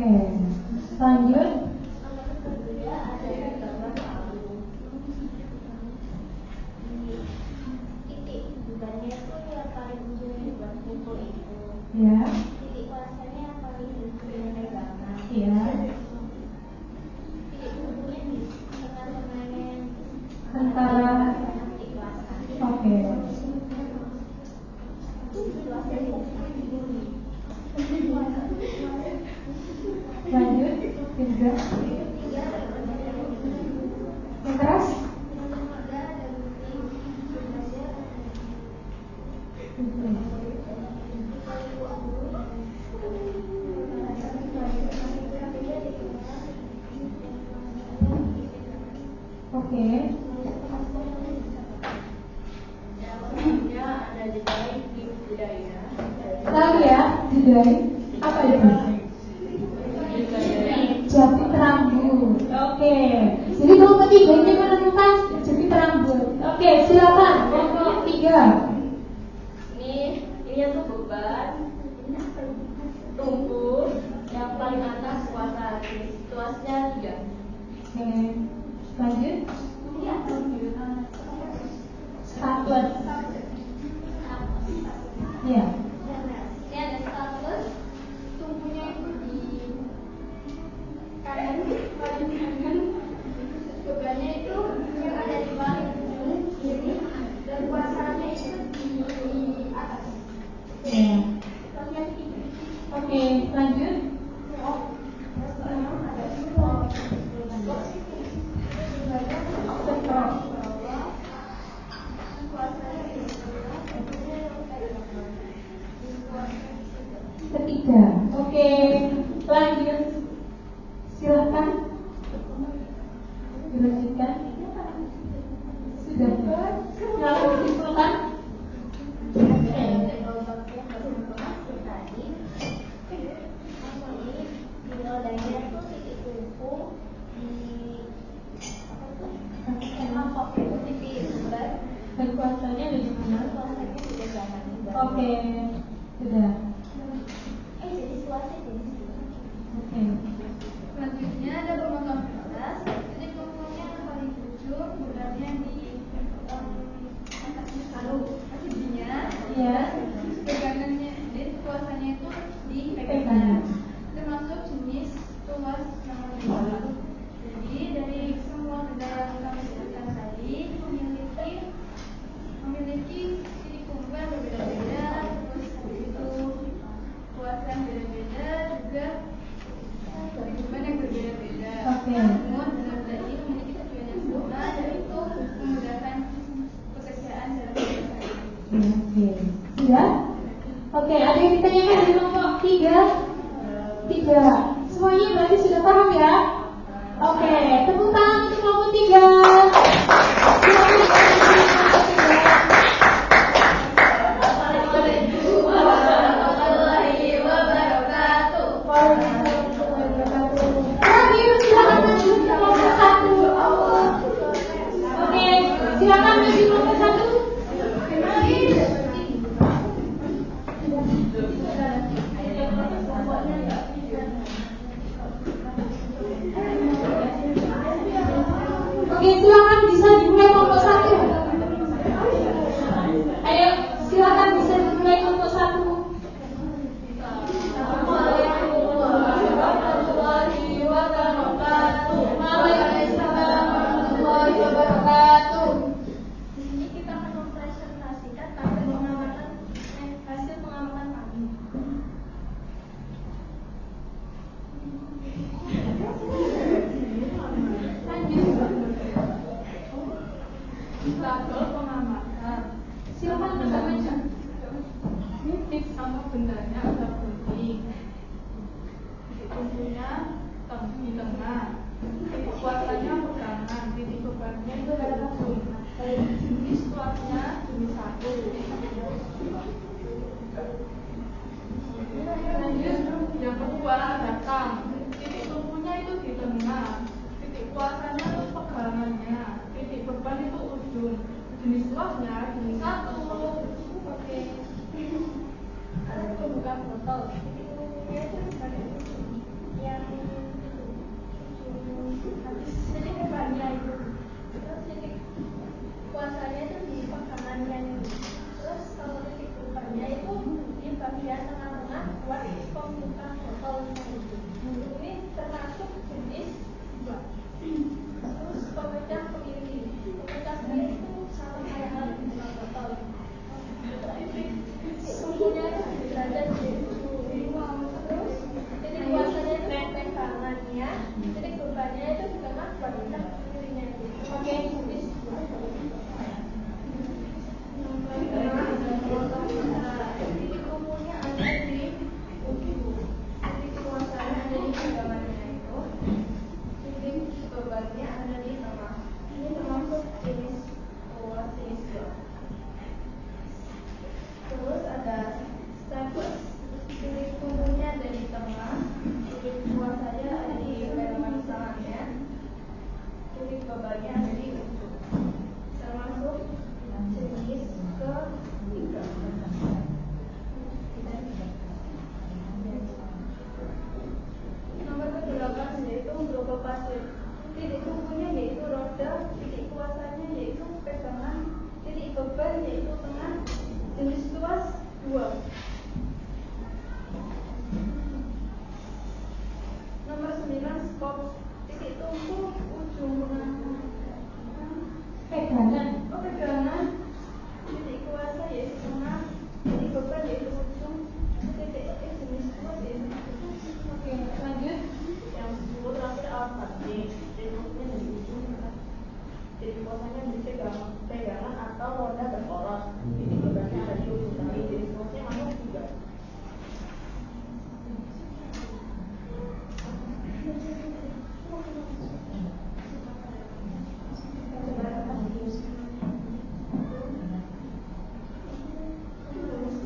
Oke, lanjut. Kedua ada di gambar palu. Titik bulannya itu yang paling ujung di buat kumpul itu. Ya. Titik kuasanya yang paling ujung pegangan. Iya. Titik kumpulnya di tengah-tengahnya Antara. titik kuasa. Oke. Lanjut. Tiga. Yang keras. Oke. Selanjutnya ada jedai di budaya. Lagi ya, jedai. Apa itu? Jepit rambut. Oke. Jadi kalau ketiga ini menemukan jepit rambut. Oke, silakan. Kelompok 3. Ini tuh beban tumbuh yang paling atas kuasa situasinya 3. Oke. Lanjut. Stapler. Iya. Ini ada stapler, tumbuhnya itu di kanan paling kanan, bebannya itu yang ada di paling ujung kiri, dan kuasanya itu di atas. Iya. Oke, lanjut. Ketiga. Oke, lanjut. Silakan. Dilanjutkan. Sudah. Lalu disimpulkan. Dan kuasanya ada di mana? Oke, sudah. Oke. Selanjutnya ada pemotongan atas. Jadi kumpulnya yang paling ujung, bulannya di ujungnya. Ya. Pegangannya, jadi kuasanya itu di Pegangan. termasuk jenis tuas nomor 2. Jadi dari semua benda yang kami sebutkan tadi memiliki titik kumpul yang berbeda-beda, terus itu kuasa yang berbeda-beda, juga beban yang berbeda-beda. Oke. Namun benda-benda ini memiliki tujuan yang sama, yaitu memudahkan pekerjaan dalam pekerjaan. Oke. Sudah? Oke, ada yang ditanyakan di kelompok 3? 3. Semuanya berarti sudah paham ya? Oke, tepuk tangan untuk kelompok 3. Silakan maju kelompok 1. Oke, silakan bisa dimulai kelompok 1. Ayo, silakan bisa dimulai kelompok 1. Di sini kita akan mempresentasikan hasil pengamatan kami. Tabel pengamatan. Silakan berbaca. Titik sama bendanya agak penting. Titik kumpulnya di tengah. Titik kuasanya pegangan. Titik bebannya itu ada satu. Jenis tuasnya jenis 1. Lanjut yang kedua datang. Titik kumpulnya itu di tengah. Titik kuasanya itu pegangannya. Titik beban itu ujung. Jenis tuasnya jenis 1. Oke. Ada pembukaan botol. Titik kumpulnya itu sebagai yang 9 stop, titik tumpu ujung Pegangan. pegangan, titik kuasa yaitu tengah, titik beban yaitu ujung, titik jenis kuat yaitu ujung. Oke, lanjut. Yang 10 terakhir alfa D, titik tumpunya dari ujung, titik kuasanya di pegangan atau roda berporos, titik bebannya ada di ujung tali, titik kuasanya masuk juga.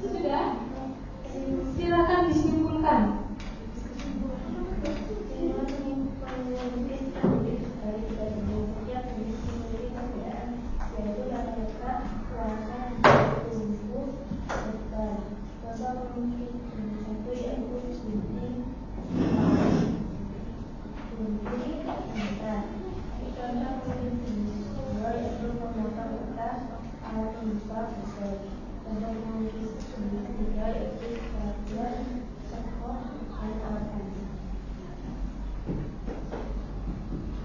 Sudah? Silakan disimpulkan.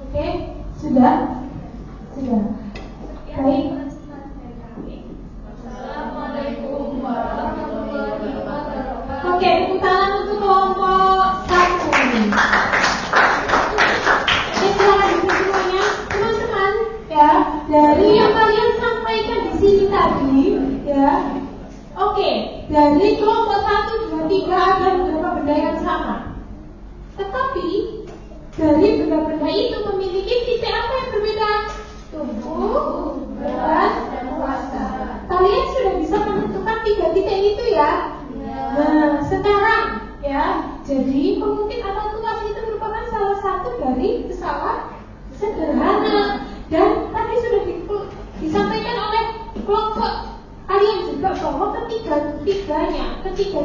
Oke, sudah? Sudah. Baik. Assalamualaikum warahmatullahi wabarakatuh. Oke, tepuk tangan untuk kelompok 1. Oke, silakan duduk semuanya. Teman-teman, ya, dari yang kalian sampaikan di sini tadi, ya. Oke, dari kelompok 1, 2, 3 ada beberapa benda yang sama. Tetapi dari benda-benda itu memiliki titik apa yang berbeda? Tumpu, berat, dan kuasa. Kalian sudah bisa menentukan 3 titik itu ya? Nah, sekarang ya, jadi pemungkit atau tuas itu merupakan salah satu dari pesawat sederhana. Dan tadi sudah disampaikan oleh kelompok kalian juga bahwa ketiga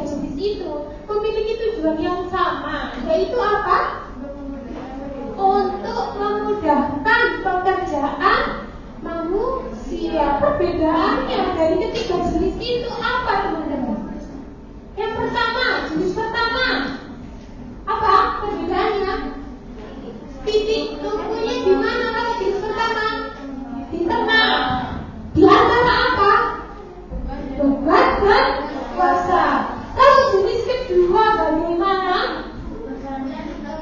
jenis itu memiliki tujuan yang sama, yaitu apa? Untuk memudahkan pekerjaan manusia. Perbedaannya dari ketiga jenis itu apa, teman-teman? Yang pertama, jenis pertama, apa perbedaannya? Titik tumpunya di mana kalau jenis pertama? Di tengah. Di antara apa? Beban dan kuasa. Kalau jenis kedua bagaimana?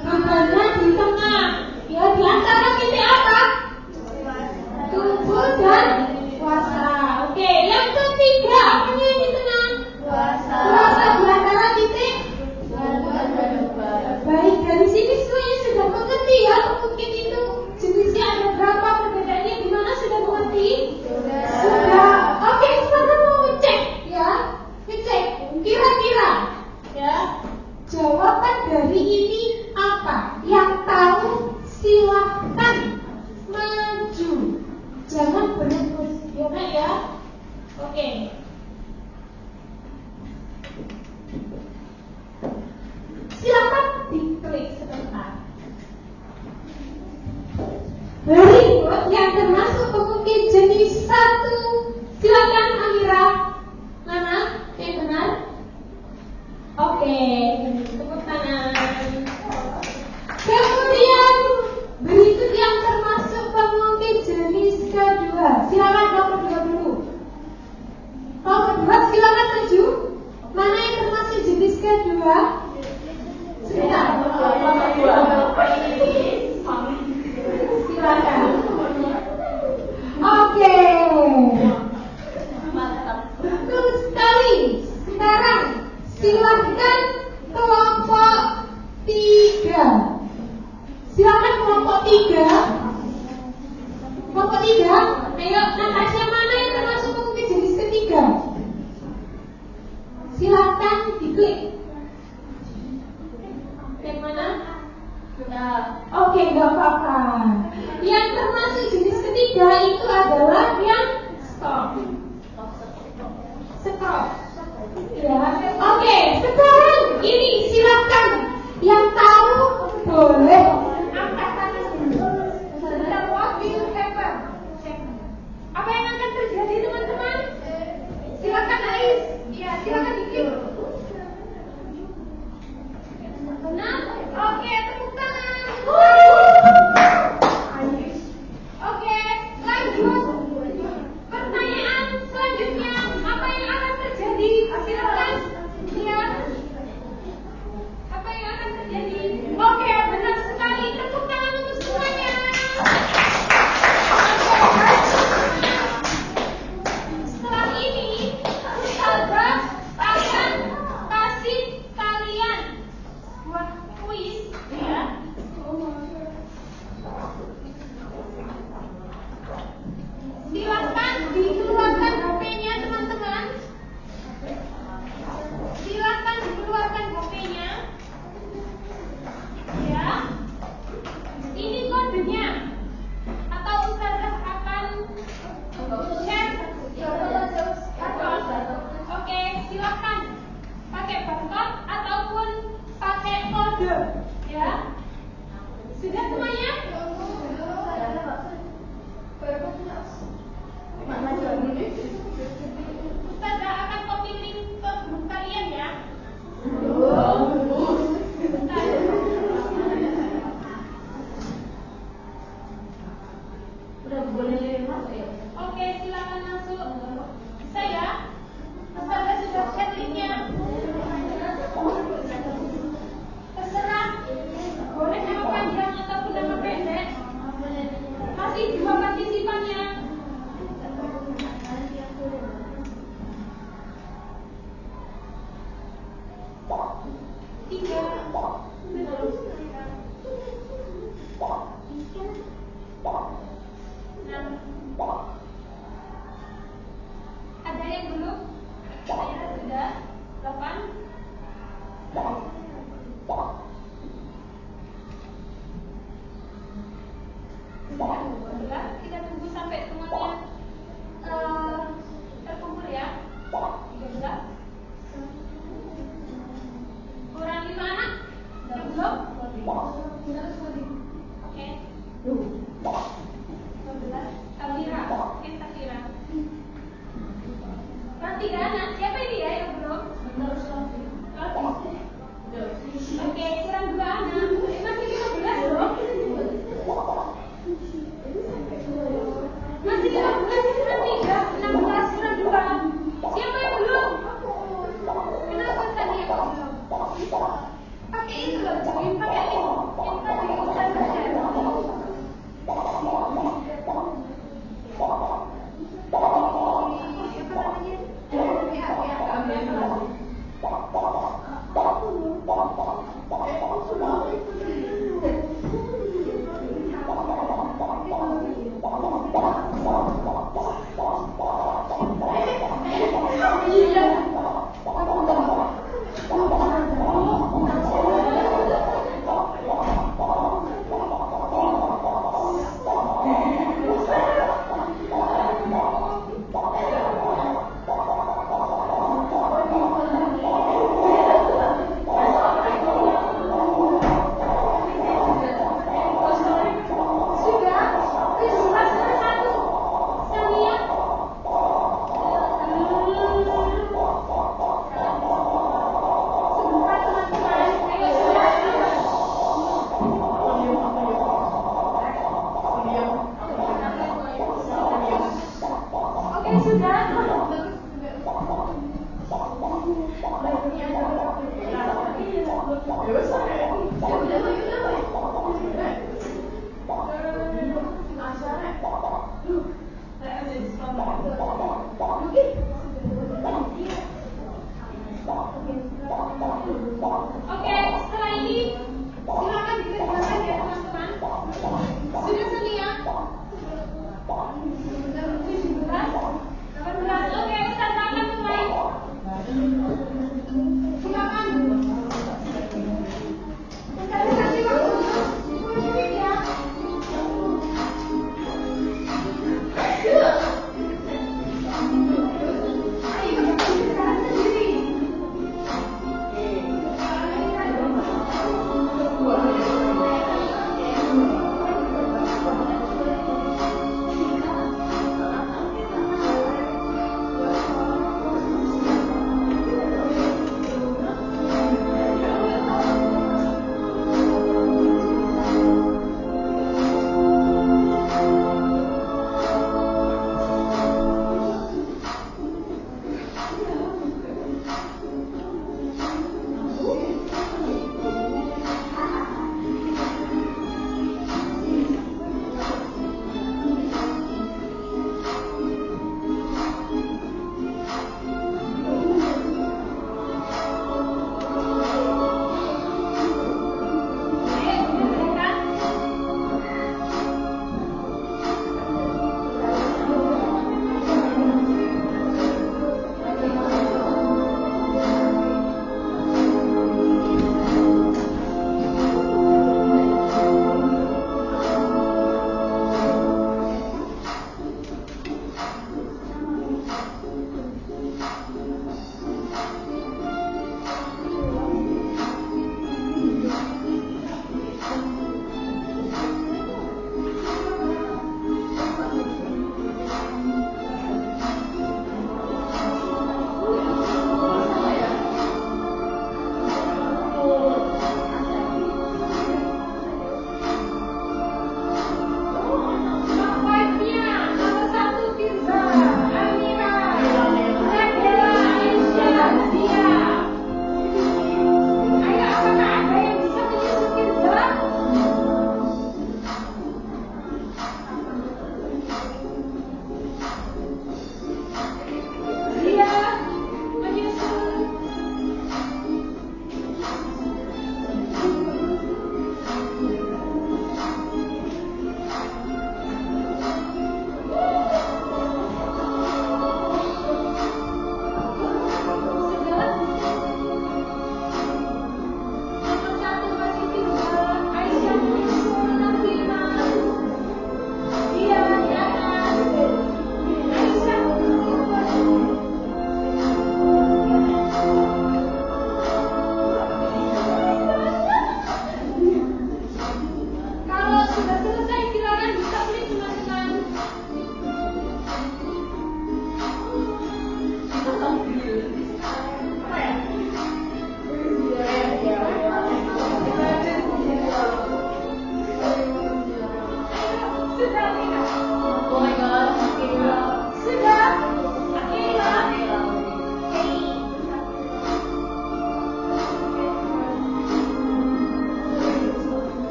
Bebannya di tengah. Ya, di antara titik apa? Tumpu dan kuasa. Oke, yang ketiga apanya yang di tengah? Kuasa di antara titik. Baik, dari sini semuanya sudah mengerti ya, mungkin itu jenisnya ada berapa, perbedaannya di mana, sudah mengerti? Sudah. Oke, sekarang mau cek ya, ngecek kira-kira ya jawaban dari ini apa? Yang tahu silahkan maju, jangan berebut, ya Nak ya. Oke. Silakan diklik sebentar. Berikut yang termasuk pemungkit jenis 1. Silakan Amira. Mana yang benar? Oke, tepuk tangan. Kemudian berikut yang termasuk pemungkit jenis kedua. Silakan nomor 2 dulu. Nomor 2 silakan maju. Mana yang termasuk jenis kedua? Sebentar. Silakan. Oke. Betul sekali. Sekarang silakan kelompok 3. Silakan kelompok 3. Kelompok 3. Ayo, Natasha, mana yang termasuk pemungkit jenis ketiga? Silakan diklik. Yang mana? Oke, nggak apa-apa. Yang termasuk jenis ketiga itu adalah yang stop. Stop. Ya. Oke, sekarang ini silakan yang tahu boleh angkat tangan dulu. Sedang what will happen? Apa yang akan terjadi, teman-teman? Silakan Ais. Ya, silakan diklik. Benar? Oke, tepuk tangan. Ya? Sudah semuanya? Ustazah akan copy link ke grup kalian ya. Bentar. Oke, silakan masuk. Bisa ya? Ustazah sudah share linknya. Terserah. Boleh nama panjang ataupun nama pendek. Masih 2 partisipannya. Tiga. Ada yang belum? Saya sudah 8. Sudah, kita tunggu sampai semuanya terkumpul ya. 13. Kurang 5 anak? Yang belum? Oke. 12. Kamira, mungkin Kamira. Kurang 3 anak. Siapa ini ya yang belum? Oke, kurang 2 anak. Masih 15 loh. Masih 15, kurang 3, 16, kurang 2. Siapa yang belum? Kenapa tadi yang belum? Pakai itu loh, join pakai link. Yang tadi Ustazah share.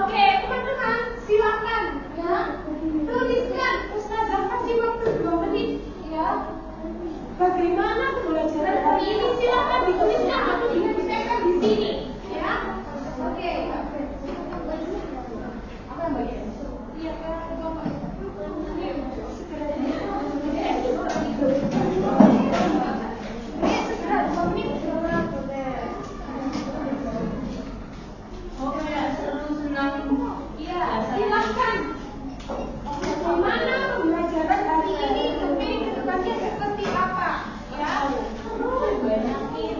Oke, teman-teman, silakan ya. Tuliskan, Ustazah kasih waktu 2 menit ya. Bagaimana pembelajaran hari ini? Silakan dituliskan atau ditempelkan di sini ya. Oke. Apa yang bagian? Iya, Bapak. Silakan. Bagaimana pembelajaran hari ini? Keping kedepannya seperti apa? Ya. Banyakin.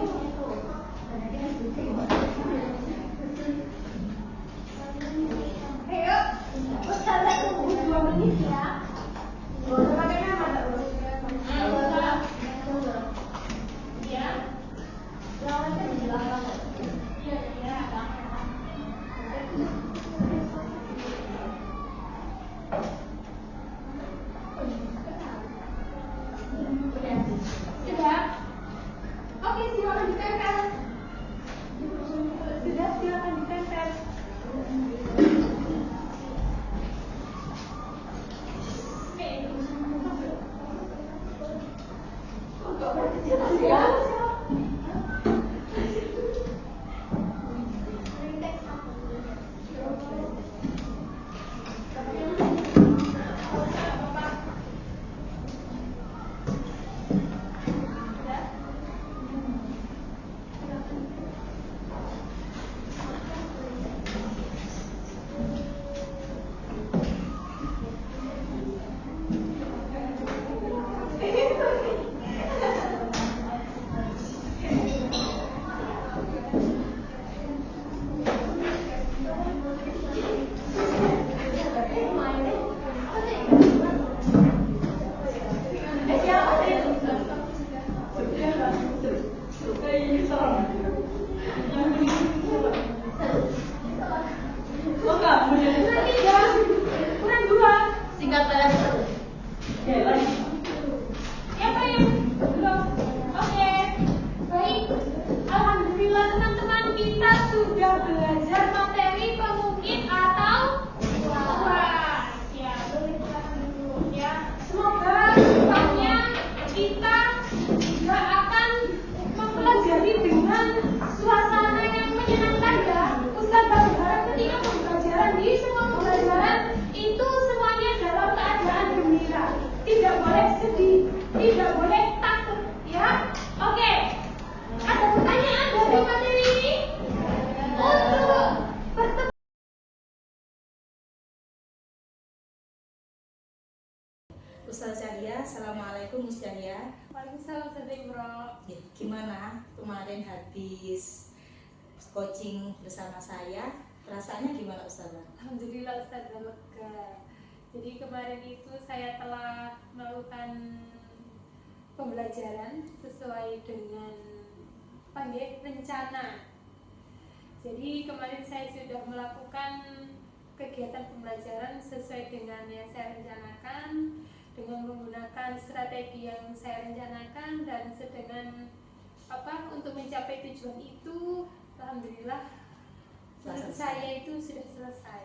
Ayo, Ustazah tunggu 2 menit ya. Boleh pakai nama tak, Bu? Ya. Lawannya di belakang. Iya, iya. Sudah? Oke, silakan ditempel. Sudah, silakan ditempel. Ya. Kurang 2. Singkat saja. Siapa yang belum? Oke. Baik. Alhamdulillah teman-teman, kita sudah belajar materi pemungkit atau puas. Ya, boleh silakan dulu ya. Semoga kedepannya kita juga akan mempelajari dengan suasana yang menyenangkan ya. Ustazah berharap ketika pembelajaran di semua pembelajaran itu semuanya dalam keadaan gembira. Tidak boleh sedih, tidak boleh takut ya. Oke. Ada pertanyaan dari materi ini? Untuk pertemuan Ustaz Cahya, Assalamualaikum Ustaz Cahya. Waalaikumsalam Ustazah Imro. Ya, gimana kemarin habis coaching bersama saya? Perasaannya gimana Ustazah? Alhamdulillah Ustazah lega. Jadi kemarin itu saya telah melakukan pembelajaran sesuai dengan rencana. Jadi kemarin saya sudah melakukan kegiatan pembelajaran sesuai dengan yang saya rencanakan, dengan menggunakan strategi yang saya rencanakan, dan dengan untuk mencapai tujuan itu, alhamdulillah menurut saya itu sudah selesai.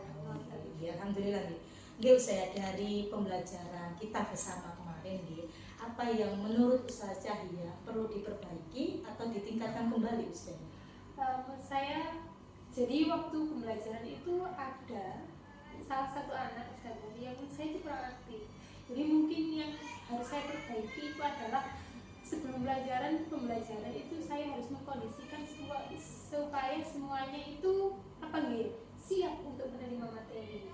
Ya, alhamdulillah nih. Nggih, saya dari pembelajaran kita bersama kemarin nih, apa yang menurut Ustaz Cahya perlu diperbaiki atau ditingkatkan kembali Ustaz? Menurut saya, jadi waktu pembelajaran itu ada salah satu anak Ustazah yang menurut saya itu kurang aktif. Jadi mungkin yang harus saya perbaiki itu adalah sebelum pembelajaran itu saya harus mengkondisikan supaya semuanya itu siap untuk menerima materi.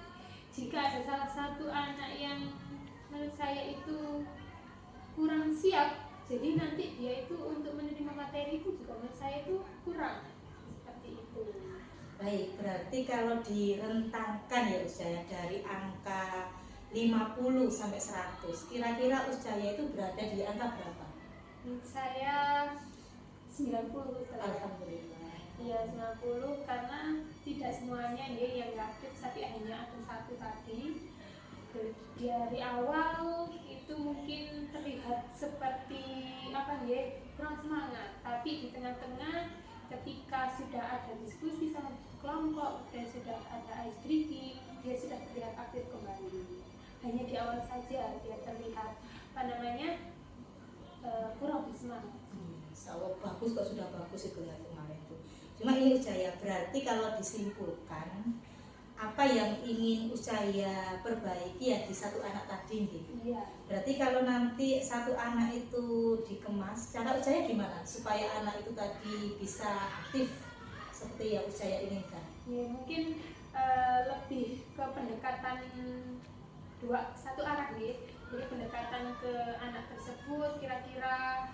Jika ada salah satu anak yang menurut saya itu kurang siap, jadi nanti dia itu untuk menerima materi itu juga menurut saya itu kurang, seperti itu. Baik, berarti kalau direntangkan ya Ustaz dari angka 50 sampai 100, kira-kira Ustaz itu berada di angka berapa? Menurut saya 90 Ustaz. Alhamdulillah. Iya 90, karena tidak semuanya yang aktif, tapi hanya ada satu tadi. Dari awal itu mungkin terlihat seperti kurang semangat, tapi di tengah-tengah ketika sudah ada diskusi sama kelompok dan sudah ada ice breaking, dia sudah terlihat aktif kembali. Hanya di awal saja dia terlihat kurang bersemangat. Sawah bagus kok, sudah bagus itu ya kemarin tuh. Cuma ini Ujaya, berarti kalau disimpulkan apa yang ingin Ujaya perbaiki ya di satu anak tadi gitu. Iya. Berarti kalau nanti satu anak itu dikemas, cara Ujaya gimana supaya anak itu tadi bisa aktif seperti yang Ujaya inginkan? Ya, mungkin lebih ke pendekatan satu arah nih. Jadi pendekatan ke anak tersebut, kira-kira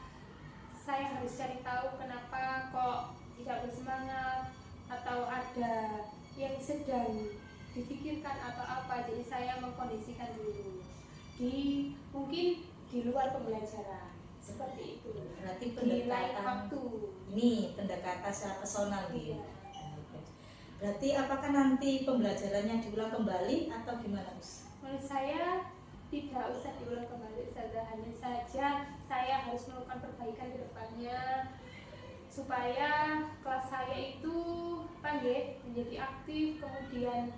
saya harus cari tahu kenapa kok tidak bersemangat atau ada yang sedang difikirkan atau apa. Jadi saya mengkondisikan dulu mungkin di luar pembelajaran seperti itu. Berarti Di lain pendekatan waktu. ini pendekatan secara personal gitu. Iya. Berarti apakah nanti pembelajarannya diulang kembali atau gimana, Us? Menurut saya tidak usah diulang kembali saja, hanya saja saya harus melakukan perbaikan ke depannya supaya kelas saya itu menjadi aktif, kemudian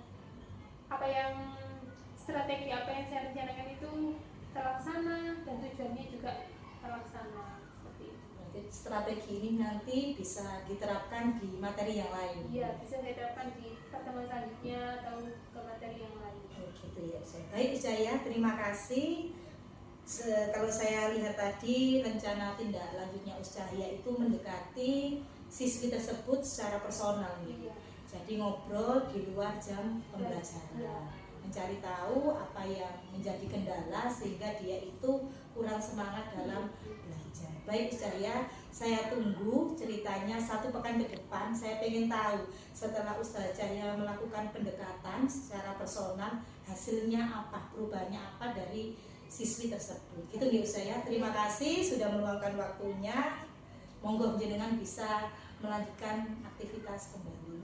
strategi apa yang saya rencanakan itu terlaksana dan tujuannya juga terlaksana seperti itu. Berarti strategi ini nanti bisa diterapkan di materi yang lain. Iya, bisa saya terapkan di pertemuan selanjutnya atau ke materi yang lain. Oh gitu ya, Ujaya. Baik Ujaya, terima kasih. Kalau saya lihat tadi rencana tindak lanjutnya Ujaya itu mendekati siswi tersebut secara personal nih. Iya. Jadi ngobrol di luar jam pembelajaran, Iya. mencari tahu apa yang menjadi kendala sehingga dia itu kurang semangat dalam belajar. Baik Ujaya, saya tunggu ceritanya 1 pekan ke depan. Saya pengen tahu setelah Ujaya melakukan pendekatan secara personal, hasilnya apa, perubahannya apa dari siswi tersebut. Gitu nih Ujaya. Terima kasih sudah meluangkan waktunya. Monggo jenengan bisa melanjutkan aktivitas kembali.